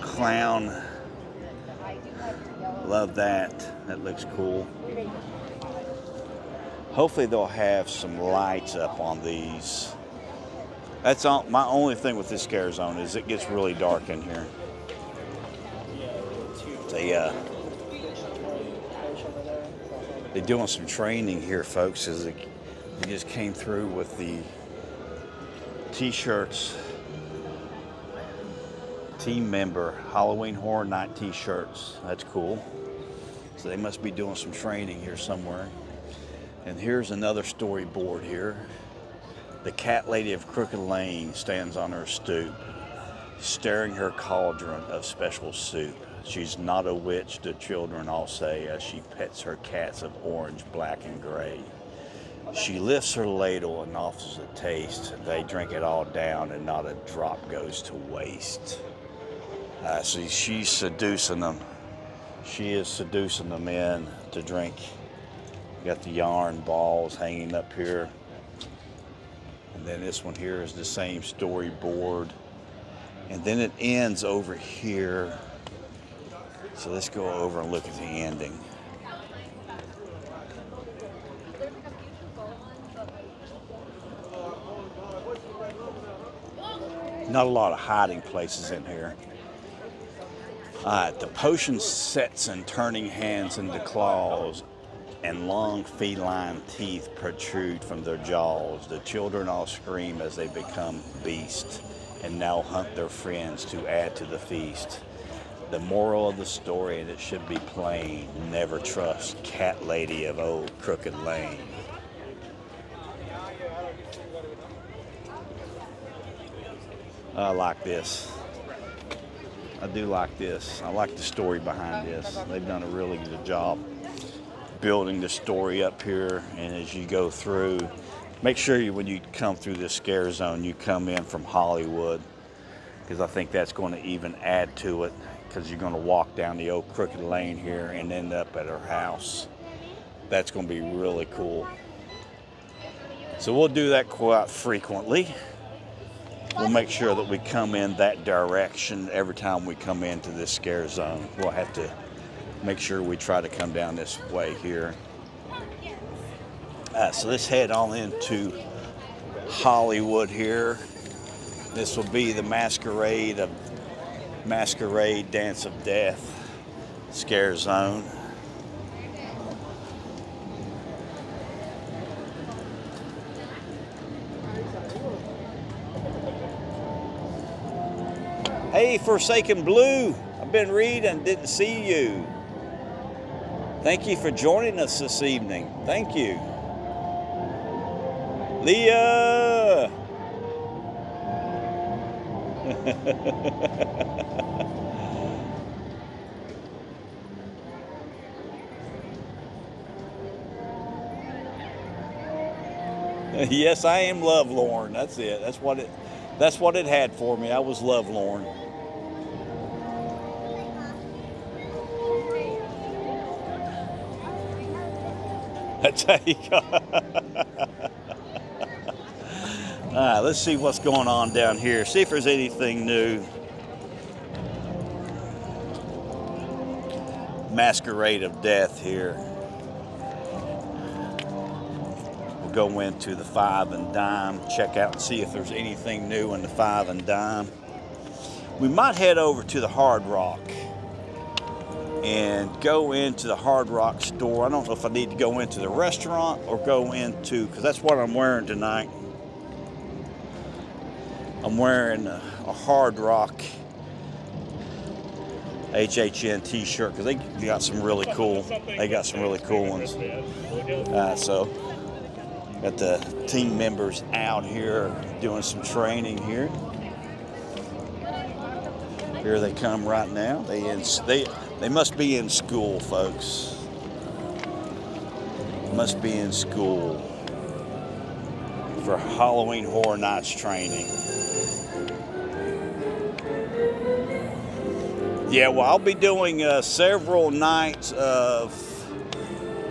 clown. Love that. That looks cool. Hopefully they'll have some lights up on these. That's all. My only thing with this scare zone is it gets really dark in here. They're doing some training here, folks, as they just came through with the t-shirts. Team member Halloween Horror Night t-shirts. That's cool. So they must be doing some training here somewhere. And here's another storyboard here. The cat lady of Crooked Lane stands on her stoop, stirring her cauldron of special soup. She's not a witch, the children all say, as she pets her cats of orange, black, and gray. She lifts her ladle and offers a taste. They drink it all down and not a drop goes to waste. So she's seducing them. She is seducing them in to drink. Got the yarn balls hanging up here. And then this one here is the same storyboard. And then it ends over here. So let's go over and look at the ending. Not a lot of hiding places in here. The potion sets and turning hands into claws, and long feline teeth protrude from their jaws. The children all scream as they become beasts, and now hunt their friends to add to the feast. The moral of the story, and it should be plain, never trust cat lady of old Crooked Lane. I like this. I do like this. I like the story behind this. They've done a really good job building the story up here. And as you go through, make sure when you come through this scare zone, you come in from Hollywood, because I think that's going to even add to it, because you're going to walk down the old Crooked Lane here and end up at her house. That's going to be really cool. So we'll do that quite frequently. We'll make sure that we come in that direction every time we come into this scare zone. We'll have to make sure we try to come down this way here. So let's head on into Hollywood here. This will be the Masquerade Dance of Death scare zone. Hey, Forsaken Blue, I've been reading, didn't see you. Thank you for joining us this evening. Thank you. Leah! Yes, I am lovelorn. That's it. That's what it had for me. I was lovelorn. That's how you go. All right, let's see what's going on down here. See if there's anything new. Masquerade of Death here. We'll go into the 5 and Dime, check out and see if there's anything new in the 5 and Dime. We might head over to the Hard Rock and go into the Hard Rock store. I don't know if I need to go into the restaurant or go into, because that's what I'm wearing tonight. I'm wearing a Hard Rock HHN t-shirt, because they got some really cool ones. So got the team members out here doing some training here. Here they come right now. They must be in school, folks. Must be in school for Halloween Horror Nights training. Yeah, well, I'll be doing several nights of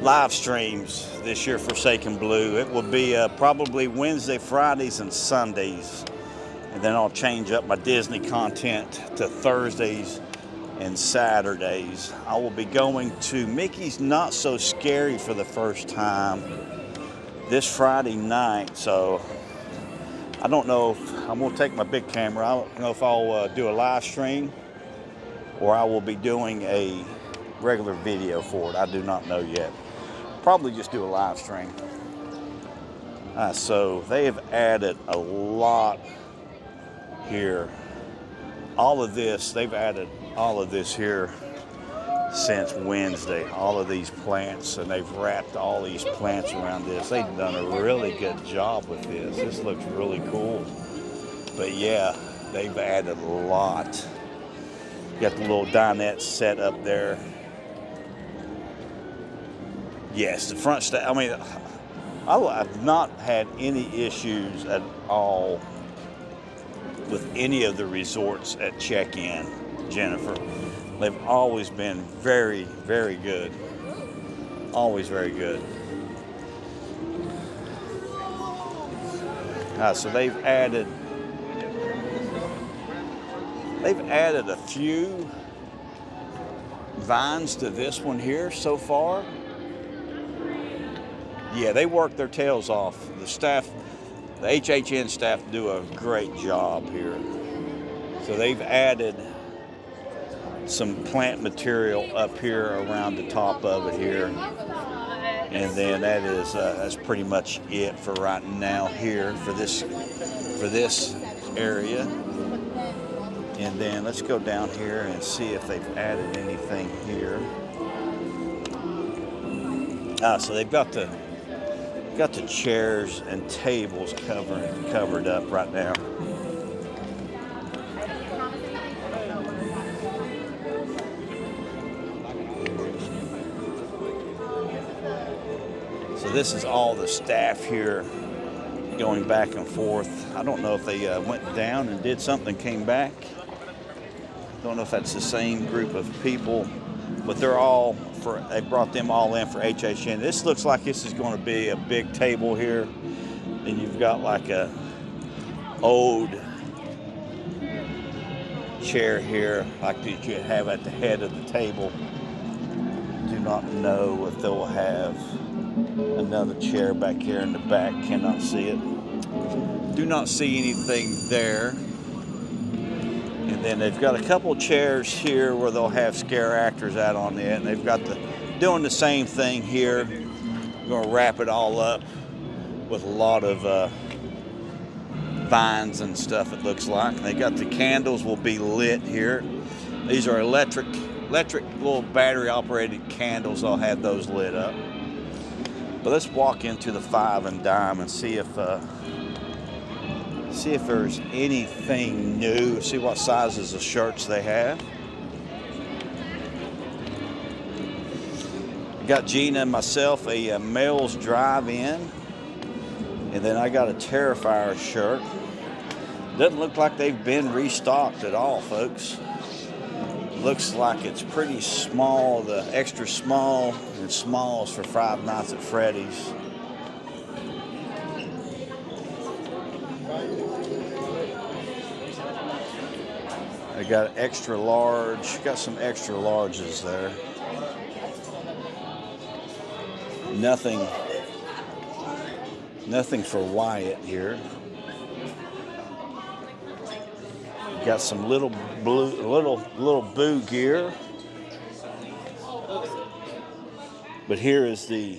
live streams this year for Forsaken Blue. It will be probably Wednesday, Fridays, and Sundays. And then I'll change up my Disney content to Thursdays and Saturdays. I will be going to Mickey's Not So Scary for the first time this Friday night. So I don't know if I'm going to take my big camera. I don't know if I'll do a live stream or I will be doing a regular video for it. I do not know yet. Probably just do a live stream. So they have added a lot here. All of this, they've added all of this here since Wednesday. All of these plants, and they've wrapped all these plants around this. They've done a really good job with this. This looks really cool. But yeah, they've added a lot. Got the little dinette set up there. Yes, the front staff. I mean, I've not had any issues at all with any of the resorts at check-in, Jennifer. They've always been very, very good. Always very good. So they've added a few vines to this one here so far. Yeah, they work their tails off. The staff, the HHN staff do a great job here. So they've added some plant material up here around the top of it here. And then that's pretty much it for right now here for this area. And then let's go down here and see if they've added anything here. So they've got the chairs and tables covered up right now. So this is all the staff here going back and forth. I don't know if they went down and did something, came back. Don't know if that's the same group of people, but they brought them all in for HHN. This looks like this is going to be a big table here. Then you've got like a old chair here, like that you have at the head of the table. Do not know if they'll have another chair back here in the back. Cannot see it. Do not see anything there. And then they've got a couple chairs here where they'll have scare actors out on it. And they've got doing the same thing here. We're going to wrap it all up with a lot of vines and stuff, it looks like. And they got the candles will be lit here. These are electric little battery operated candles. I'll have those lit up. But let's walk into the Five and Dime and see if there's anything new. See what sizes of shirts they have. Got Gina and myself a male's drive-in, and then I got a Terrifier shirt. Doesn't look like they've been restocked at all, folks. Looks like it's pretty small, the extra small and smalls for Five Nights at Freddy's. I got extra large, got some extra larges there. Nothing for Wyatt here. Got some little Boo gear. But here is the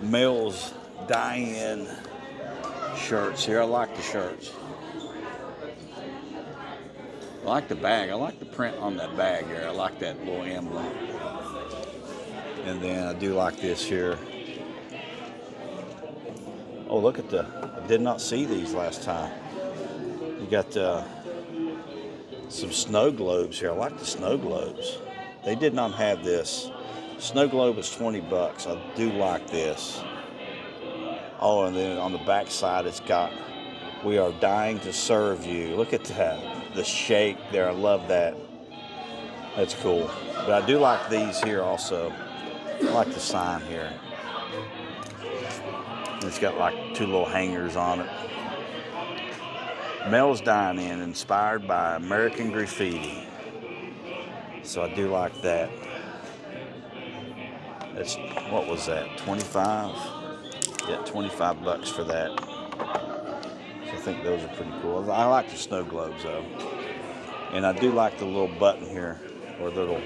male's die-in shirts here. I like the shirts. I like the bag. I like the print on that bag here. I like that little emblem. And then I do like this here. Oh, look at I did not see these last time. You got some snow globes here. I like the snow globes. They did not have this. Snow globe is $20. I do like this. Oh, and then on the back side, it's got, "We are dying to serve you." Look at that. The shake there. I love that. That's cool. But I do like these here also. I like the sign here. It's got like two little hangers on it. Mel's Dine-In, inspired by American graffiti. So I do like that. That's, what was that, 25? Yeah, $25 for that. So I think those are pretty cool. I like the snow globes though. And I do like the little button here, or little,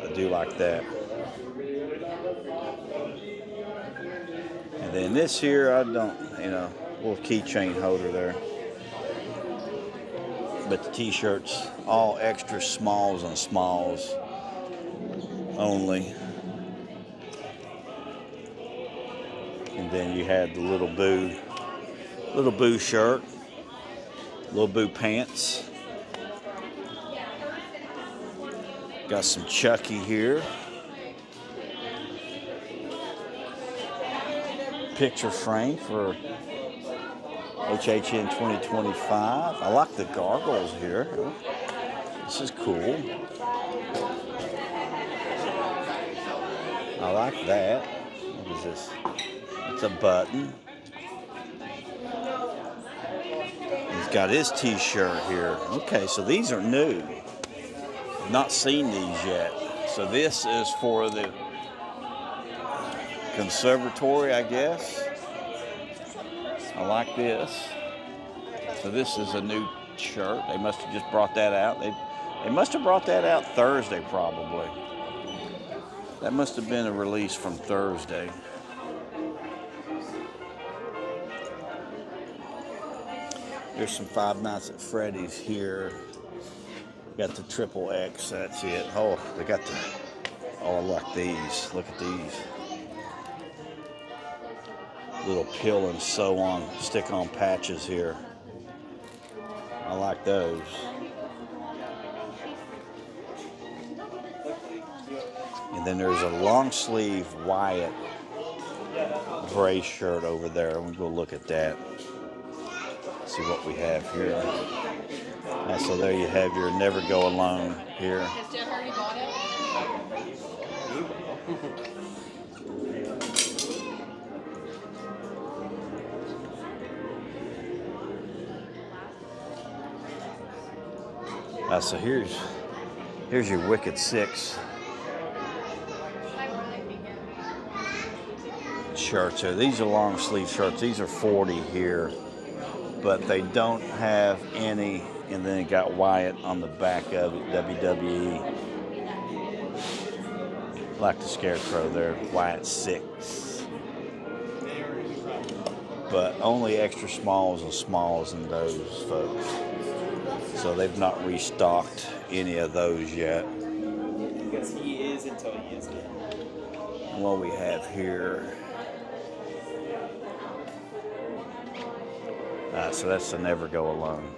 I do like that. And then this here, I don't, little keychain holder there. But the t-shirts, all extra smalls and smalls only. And then you had the little Boo shirt, little Boo pants. Got some Chucky here. Picture frame for HHN 2025. I like the gargoyles here. This is cool. I like that. What is this? It's a button. He's got his t-shirt here. Okay, so these are new. Not seen these yet. So this is for the conservatory, I guess. I like this. So this is a new shirt. They must have just brought that out. They must have brought that out Thursday, probably. That must have been a release from Thursday. There's some Five Nights at Freddy's here. Got the triple X, that's it. Oh, they got the, oh, I like these. Look at these. Little peel and sew on, stick on patches here. I like those. And then there's a long sleeve Wyatt gray shirt over there. We'll go look at that. See what we have here. And so there you have your Never Go Alone here. Has Jeff already bought it? So here's your Wicked Six shirts here. These are long sleeve shirts. These are 40 here, but they don't have any. And then it got Wyatt on the back of it, WWE. Like the Scarecrow there, Wyatt 6. But only extra smalls and smalls in those, folks. So they've not restocked any of those yet. Because he is until he isn't. What we have here. So that's the Never Go Alone.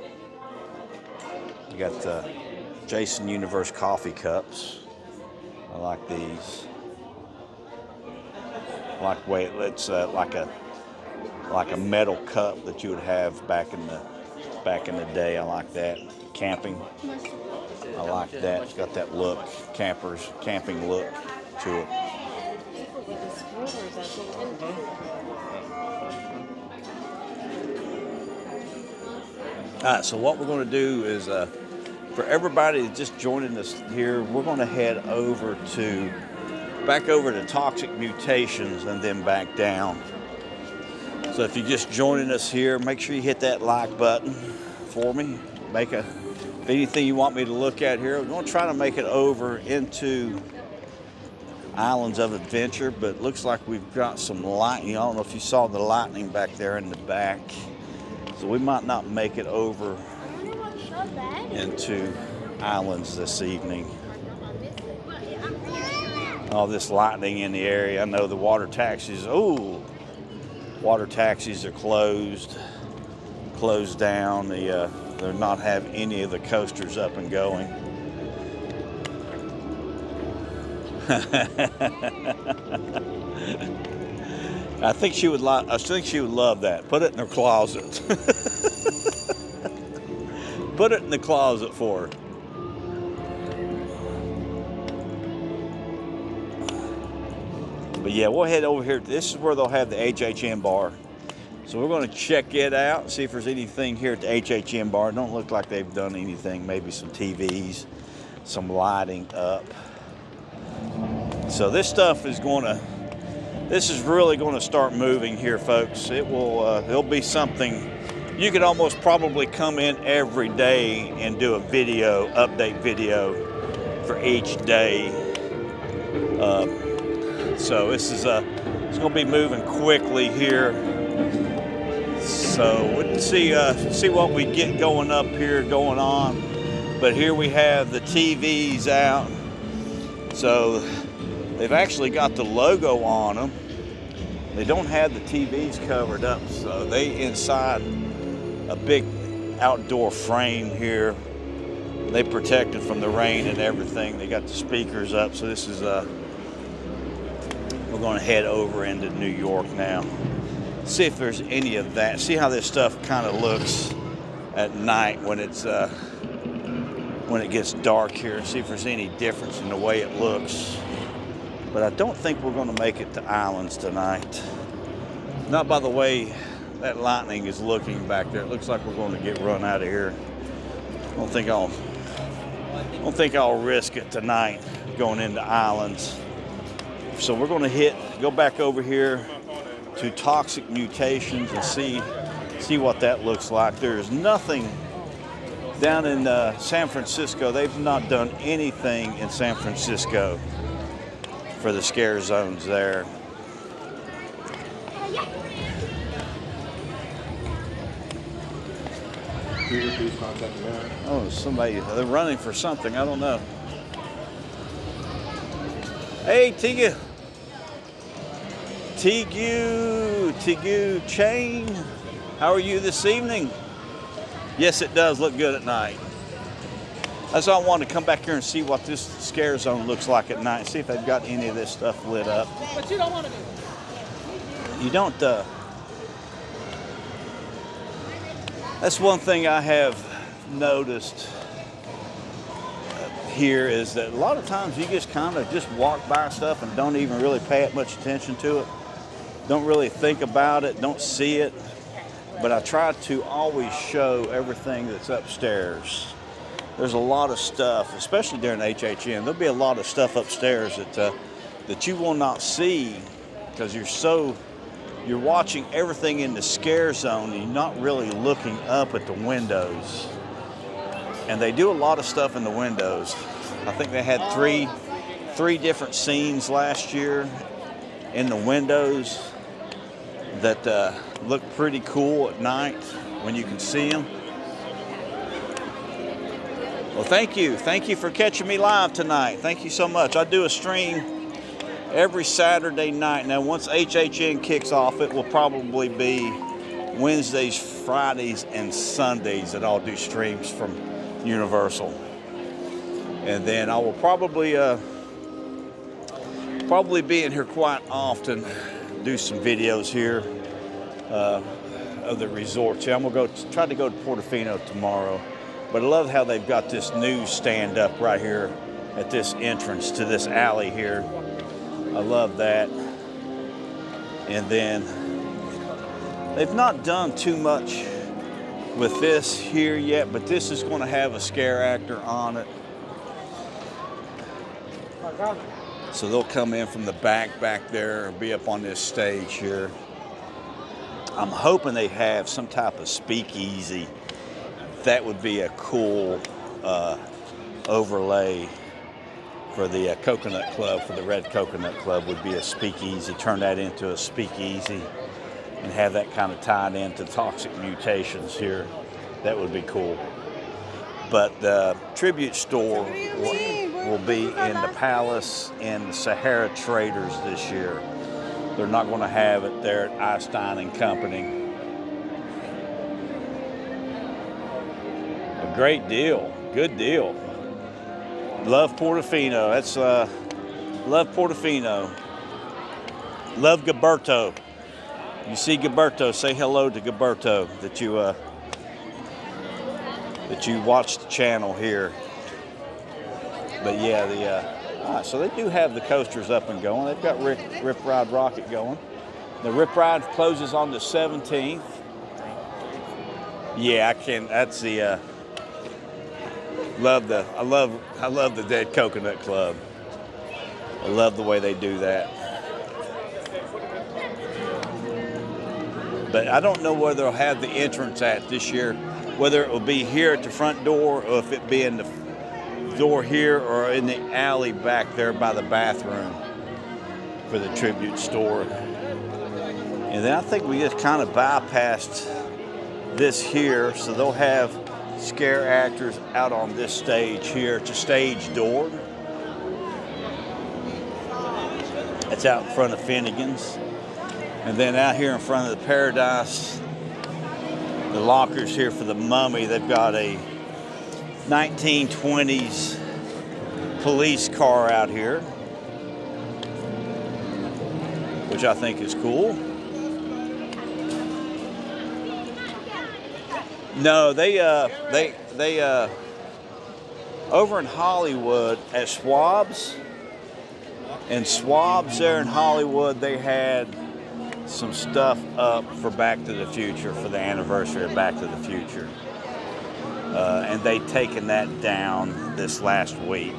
You got the Jason Universe coffee cups. I like these. I like the way it's like a metal cup that you would have back in the day. I like that. Camping. I like that. It's got that look, camping look to it. All right, so what we're going to do is, for everybody just joining us here, we're going to head back over to Toxic Mutations and then back down. So if you're just joining us here, make sure you hit that like button for me. If anything you want me to look at here, we're going to try to make it over into Islands of Adventure, but it looks like we've got some lightning. I don't know if you saw the lightning back there in the back. So we might not make it over into Islands this evening. All this lightning in the area. I know the water taxis are closed down. They're not have any of the coasters up and going. I think she would love that. Put it in her closet. Put it in the closet for her. But yeah, we'll head over here. This is where they'll have the HHN bar. So we're going to check it out, see if there's anything here at the HHN bar. Don't look like they've done anything. Maybe some TVs, some lighting up. So this stuff is really going to start moving here, folks. It'll be something. You could almost probably come in every day and do a update video for each day. So this is it's going to be moving quickly here. So we'll see what we get going on. But here we have the TVs out. So they've actually got the logo on them. They don't have the TVs covered up, so they inside a big outdoor frame here. They protected from the rain and everything. They got the speakers up, so this is we're going to head over into New York now. See if there's any of that. See how this stuff kind of looks at night when it gets dark here. See if there's any difference in the way it looks. But I don't think we're going to make it to Islands tonight. Not by the way that lightning is looking back there. It looks like we're going to get run out of here. I don't think I'll risk it tonight going into islands. So we're going to go back over here to Toxic Mutations and see what that looks like. There's nothing down in San Francisco. They've not done anything in San Francisco for the scare zones there. Oh, somebody, they're running for something. I don't know. Hey, Tigu Chain. How are you this evening? Yes, it does look good at night. That's why I wanted to come back here and see what this scare zone looks like at night. See if they've got any of this stuff lit up. But you don't want to do it. You don't, that's one thing I have noticed here is that a lot of times you just kind of just walk by stuff and don't even really pay much attention to it. Don't really think about it, don't see it. But I try to always show everything that's upstairs. There's a lot of stuff, especially during HHN. There'll be a lot of stuff upstairs that you will not see because you're watching everything in the scare zone and you're not really looking up at the windows. And they do a lot of stuff in the windows. I think they had three different scenes last year in the windows that look pretty cool at night when you can see them. Well, thank you. Thank you for catching me live tonight. Thank you so much. I do a stream every Saturday night. Now, once HHN kicks off, it will probably be Wednesdays, Fridays, and Sundays that I'll do streams from Universal. And then I will probably be in here quite often, do some videos here of the resort. See, I'm gonna try to go to Portofino tomorrow. But I love how they've got this news stand up right here at this entrance to this alley here. I love that. And then they've not done too much with this here yet, but this is going to have a scare actor on it. So they'll come in from the back there and be up on this stage here. I'm hoping they have some type of speakeasy. That would be a cool overlay for the Coconut Club, for the Red Coconut Club would be a speakeasy. Turn that into a speakeasy and have that kind of tied into Toxic Mutations here. That would be cool. But the tribute store will be in the Palace in the Sahara Traders this year. They're not going to have it there at Einstein and Company. A great deal, good deal. Love Portofino. That's love Portofino. Love Gilberto. You see Gilberto, say hello to Gilberto that you watch the channel here. But yeah, so they do have the coasters up and going. They've got Rip Ride Rocket going. The Rip Ride closes on the 17th. Yeah, I can. That's the. I love the Dead Coconut Club. I love the way they do that. But I don't know where they'll have the entrance at this year, whether it will be here at the front door or if it be in the door here or in the alley back there by the bathroom for the tribute store. And then I think we just kind of bypassed this here, so they'll have scare actors out on this stage here. It's a stage door. It's out in front of Finnegan's. And then out here in front of the Paradise, the lockers here for the Mummy, they've got a 1920s police car out here, which I think is cool. No, they over in Hollywood at Schwab's, and Schwab's there in Hollywood, they had some stuff up for Back to the Future, for the anniversary of Back to the Future. And they've taken that down this last week.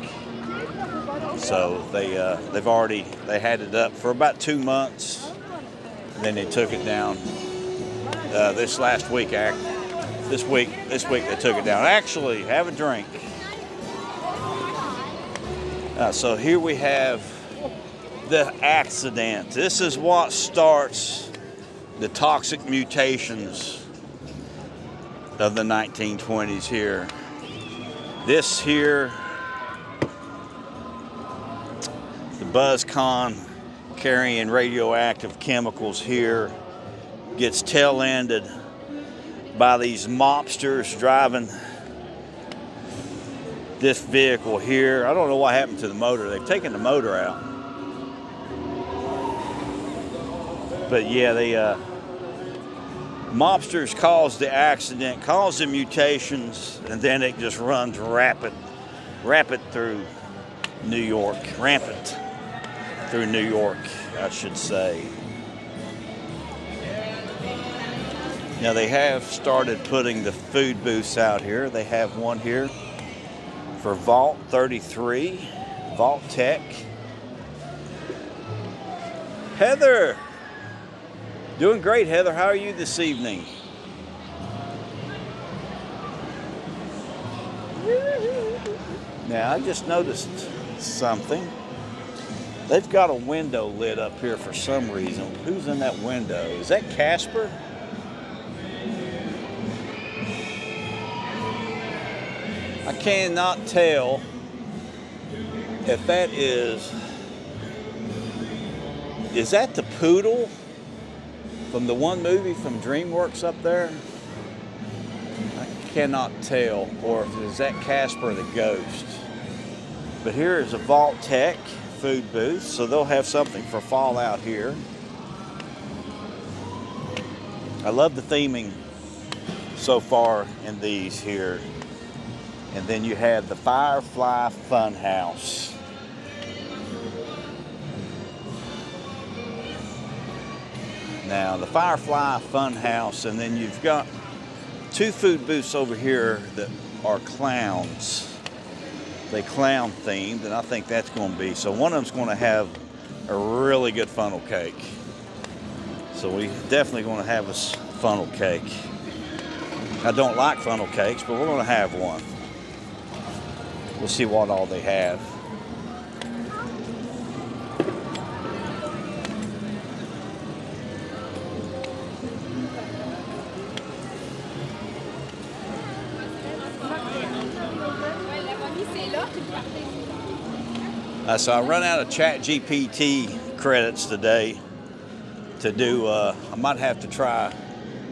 So they had it up for about 2 months, and then they took it down this last week. This week they took it down. Actually, have a drink. So here we have the accident. This is what starts the toxic mutations of the 1920s here. This here, the BuzzCon carrying radioactive chemicals here, gets tail-ended by these mobsters driving this vehicle here. I don't know what happened to the motor. They've taken the motor out. But yeah, the mobsters caused the accident, caused the mutations, and then it just runs rapid through New York. Rampant through New York, I should say. Now they have started putting the food booths out here. They have one here for Vault 33, Vault Tech. Heather! Doing great, Heather. How are you this evening? Now, I just noticed something. They've got a window lit up here for some reason. Who's in that window? Is that Casper? I cannot tell if that is that the poodle from the one movie from DreamWorks up there? I cannot tell, or if is that Casper the ghost. But here is a Vault Tech food booth, so they'll have something for fall out here. I love the theming so far in these here. And then you have the Firefly Funhouse. Now, the Firefly Funhouse, and then you've got 2 food booths over here that are clowns. They clown themed, and I think that's going to be, so one of them's going to have a really good funnel cake. So we definitely going to have a funnel cake. I don't like funnel cakes, but we're going to have one. We'll see what all they have. So I run out of ChatGPT credits today to do, I might have to try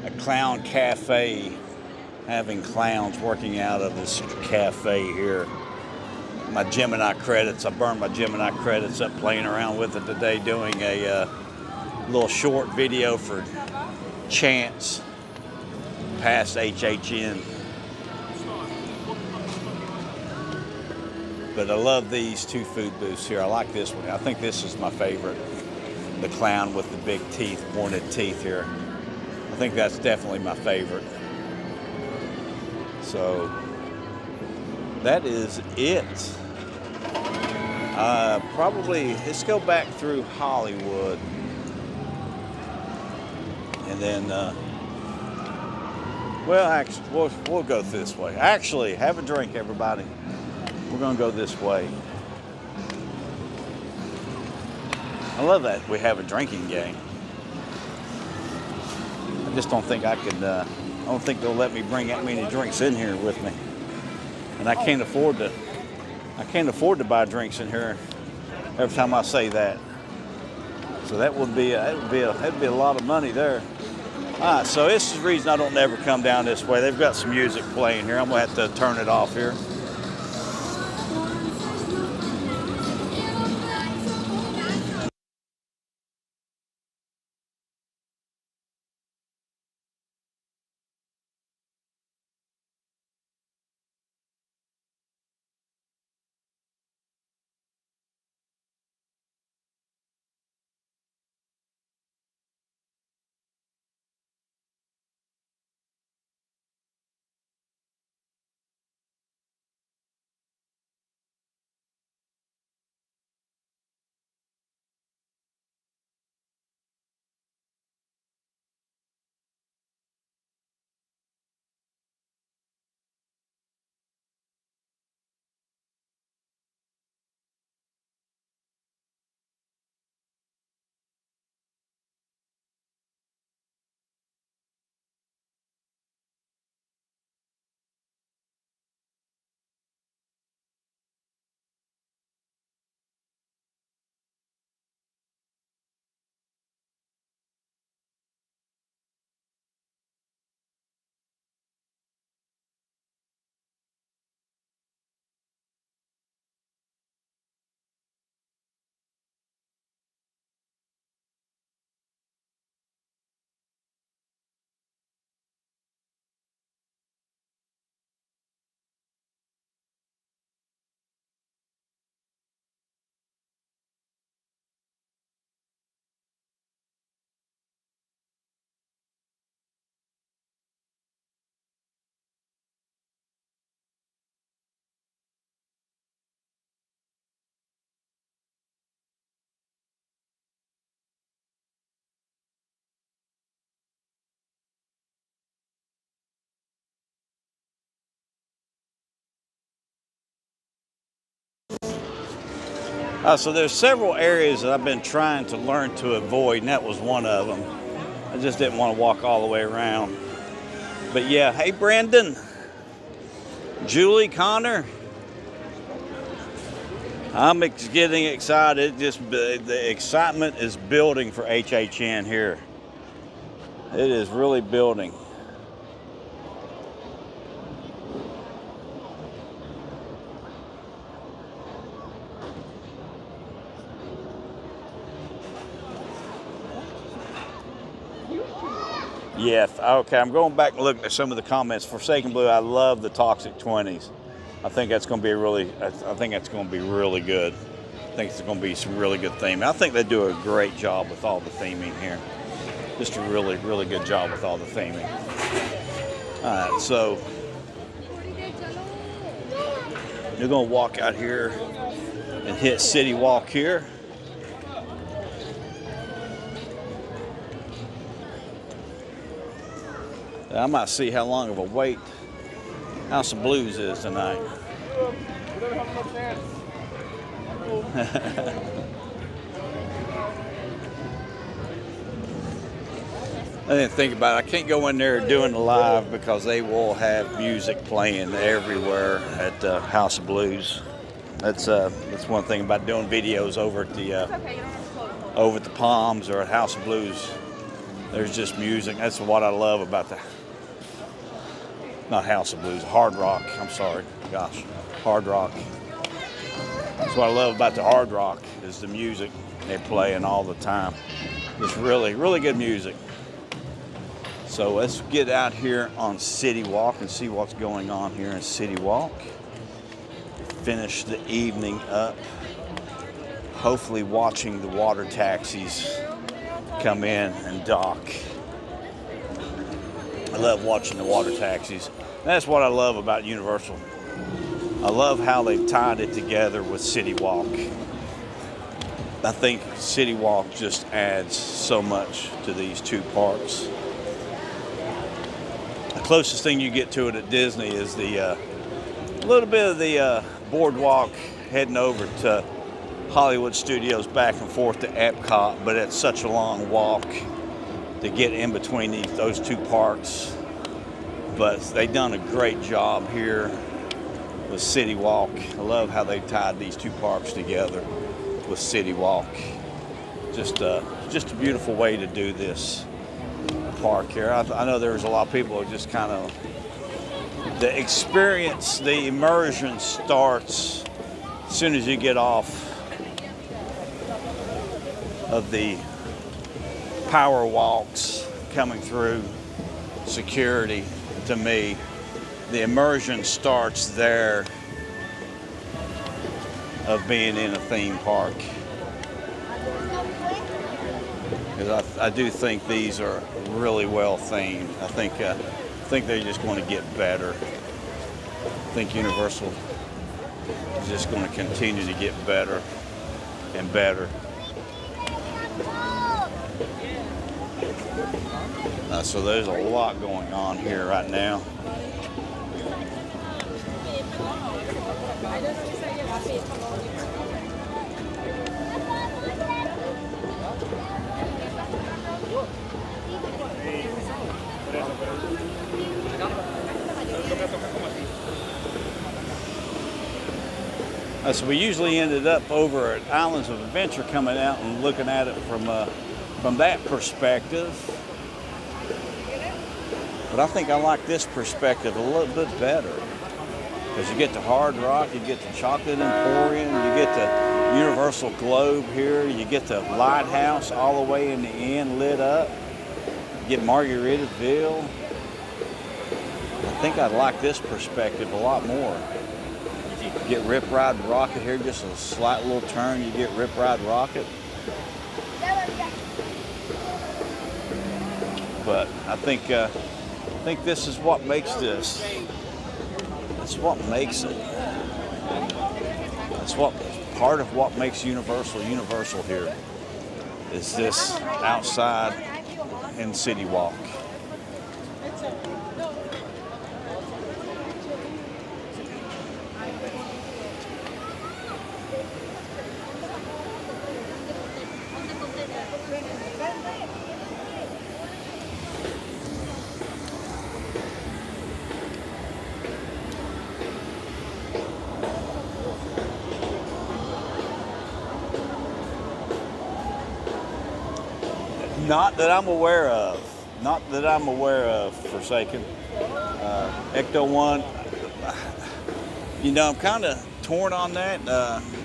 a clown cafe, having clowns working out of this cafe here. My Gemini credits, I burned my Gemini credits up playing around with it today, doing a little short video for Chance past HHN. But I love these 2 food booths here. I like this one. I think this is my favorite. The clown with the big teeth, pointed teeth here. I think that's definitely my favorite. So that is it. Probably, let's go back through Hollywood. And then, well, actually, we'll go this way. Actually, have a drink, everybody. We're going to go this way. I love that we have a drinking game. I just don't think I could, I don't think they'll let me bring that many drinks in here with me. And I can't afford to buy drinks in here every time I say that. So that would be that'd be a lot of money there. All right, so this is the reason I don't ever come down this way. They've got some music playing here. I'm gonna have to turn it off here. So there's several areas that I've been trying to learn to avoid, and that was one of them. I just didn't want to walk all the way around. But yeah, hey Brandon, Julie, Connor. I'm getting excited. Just the excitement is building for HHN here. It is really building. Yeah, okay, I'm going back and looking at some of the comments. Forsaken Blue, I love the Toxic 20s. I think that's going to be I think that's going to be really good. I think it's going to be some really good theming. I think they do a great job with all the theming here. Just a really, really good job with all the theming. All right, so you're going to walk out here and hit CityWalk here. I might see how long of a wait House of Blues is tonight. I didn't think about it. I can't go in there doing the live because they will have music playing everywhere at House of Blues. That's one thing about doing videos over at the Palms or at House of Blues. There's just music. That's what I love about not House of Blues, Hard Rock. I'm sorry, gosh, Hard Rock. That's what I love about the Hard Rock is the music they're playing all the time. It's really, really good music. So let's get out here on CityWalk and see what's going on here in CityWalk. Finish the evening up, hopefully watching the water taxis come in and dock. I love watching the water taxis. That's what I love about Universal. I love how they've tied it together with CityWalk. I think CityWalk just adds so much to these two parks. The closest thing you get to it at Disney is the little bit of the boardwalk heading over to Hollywood Studios back and forth to Epcot, but it's such a long walk to get in between those two parks. But they've done a great job here with CityWalk. I love how they tied these two parks together with CityWalk. Just a beautiful way to do this park here. I know there's a lot of people who just kind of, the experience, the immersion starts as soon as you get off of the power walks coming through security. To me, the immersion starts there of being in a theme park. Because I do think these are really well themed. I think they're just going to get better. I think Universal is just going to continue to get better and better. So there's a lot going on here right now. So we usually ended up over at Islands of Adventure, coming out and looking at it from that perspective. But I think I like this perspective a little bit better, because you get the Hard Rock, you get the Chocolate Emporium, you get the Universal Globe here, you get the lighthouse all the way in the end lit up, you get Margaritaville. I think I like this perspective a lot more. You get Rip Ride Rocket here, just a slight little turn, you get Rip Ride Rocket. But I think this is what makes this. That's what makes it. That's what part of what makes Universal Universal here. Is this outside in CityWalk. Not that I'm aware of. Not that I'm aware of, Forsaken. Ecto 1, you know, I'm kind of torn on that.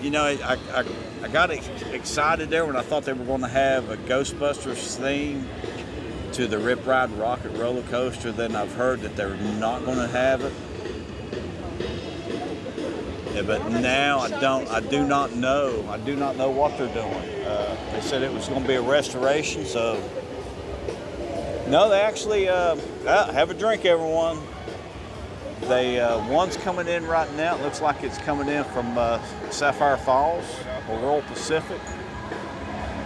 You know, I got excited there when I thought they were going to have a Ghostbusters theme to the Rip Ride Rocket roller coaster. Then I've heard that they're not going to have it. Yeah, but now I do not know. I do not know what they're doing. They said it was going to be a restoration, so no, they actually have a drink, everyone. They one's coming in right now. It looks like it's coming in from Sapphire Falls or Royal Pacific.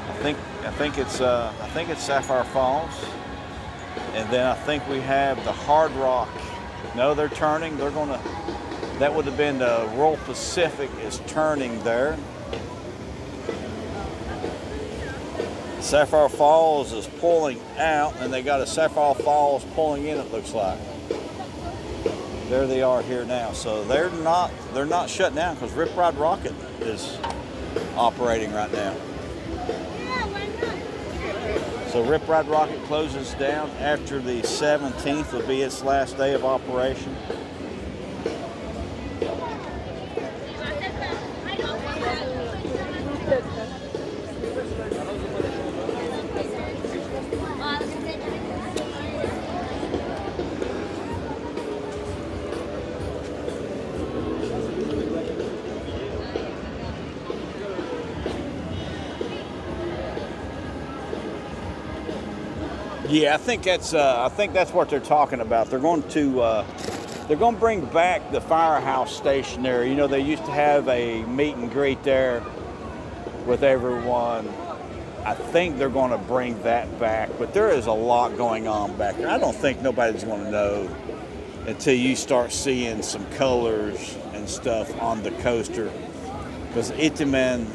I think it's Sapphire Falls, and then I think we have the Hard Rock. No, they're turning. They're gonna. That would have been the Royal Pacific is turning there. Sapphire Falls is pulling out, and they got a Sapphire Falls pulling in. It looks like. There they are here now. So they're not shut down because Rip Ride Rocket is operating right now. So Rip Ride Rocket closes down after the 17th will be its last day of operation. Yeah, I think that's what they're talking about. They're going to bring back the firehouse station there. You know, they used to have a meet and greet there with everyone. I think they're going to bring that back, but there is a lot going on back there. I don't think nobody's going to know until you start seeing some colors and stuff on the coaster. Because Itaman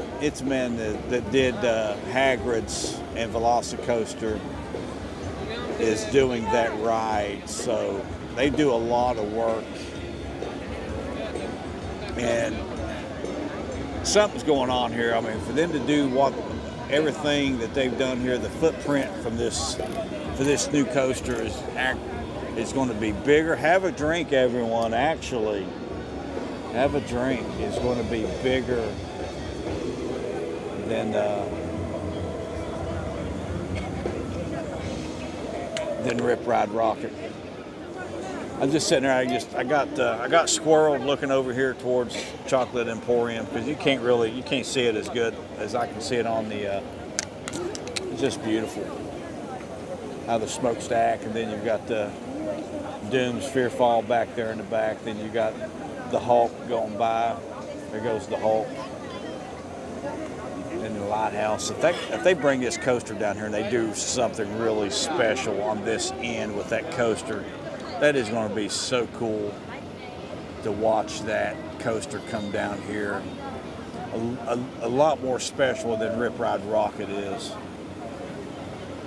that did Hagrid's and Velocicoaster is doing that ride, so they do a lot of work, and something's going on here. I mean, for them to do everything that they've done here, the footprint from this for this new coaster is going to be bigger. Have a drink, everyone. Actually, have a drink. It's going to be bigger than Rip Ride Rocket. I'm just sitting there. I got squirreled looking over here towards Chocolate Emporium because you can't see it as good as I can see it on the. It's just beautiful. How the smokestack, and then you've got the Doom's Fearfall back there in the back. Then you got the Hulk going by. There goes the Hulk. In the lighthouse. If they bring this coaster down here and they do something really special on this end with that coaster, that is going to be so cool to watch that coaster come down here. A lot more special than Rip Ride Rocket is.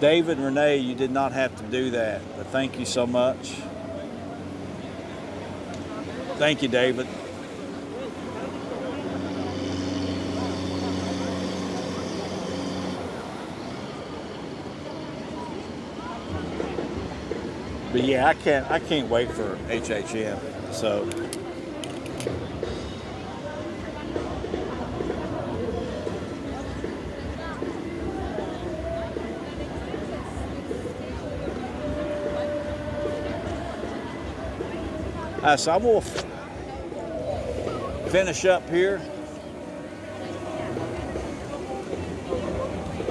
David, Renee, you did not have to do that, but thank you so much. Thank you, David. But yeah, I can't wait for HHN. So so I'm gonna finish up here.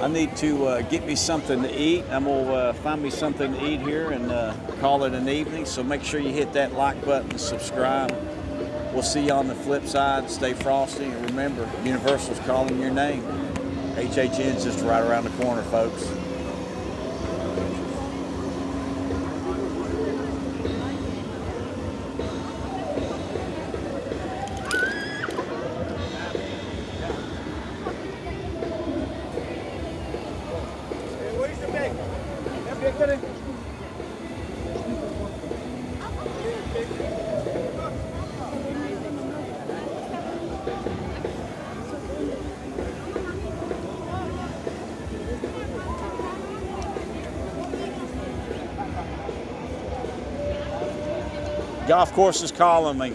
I need to get me something to eat. I'm gonna find me something to eat here and call it an evening. So make sure you hit that like button, subscribe. We'll see you on the flip side. Stay frosty, and remember, Universal's calling your name. HHN's just right around the corner, folks. Golf course is calling me.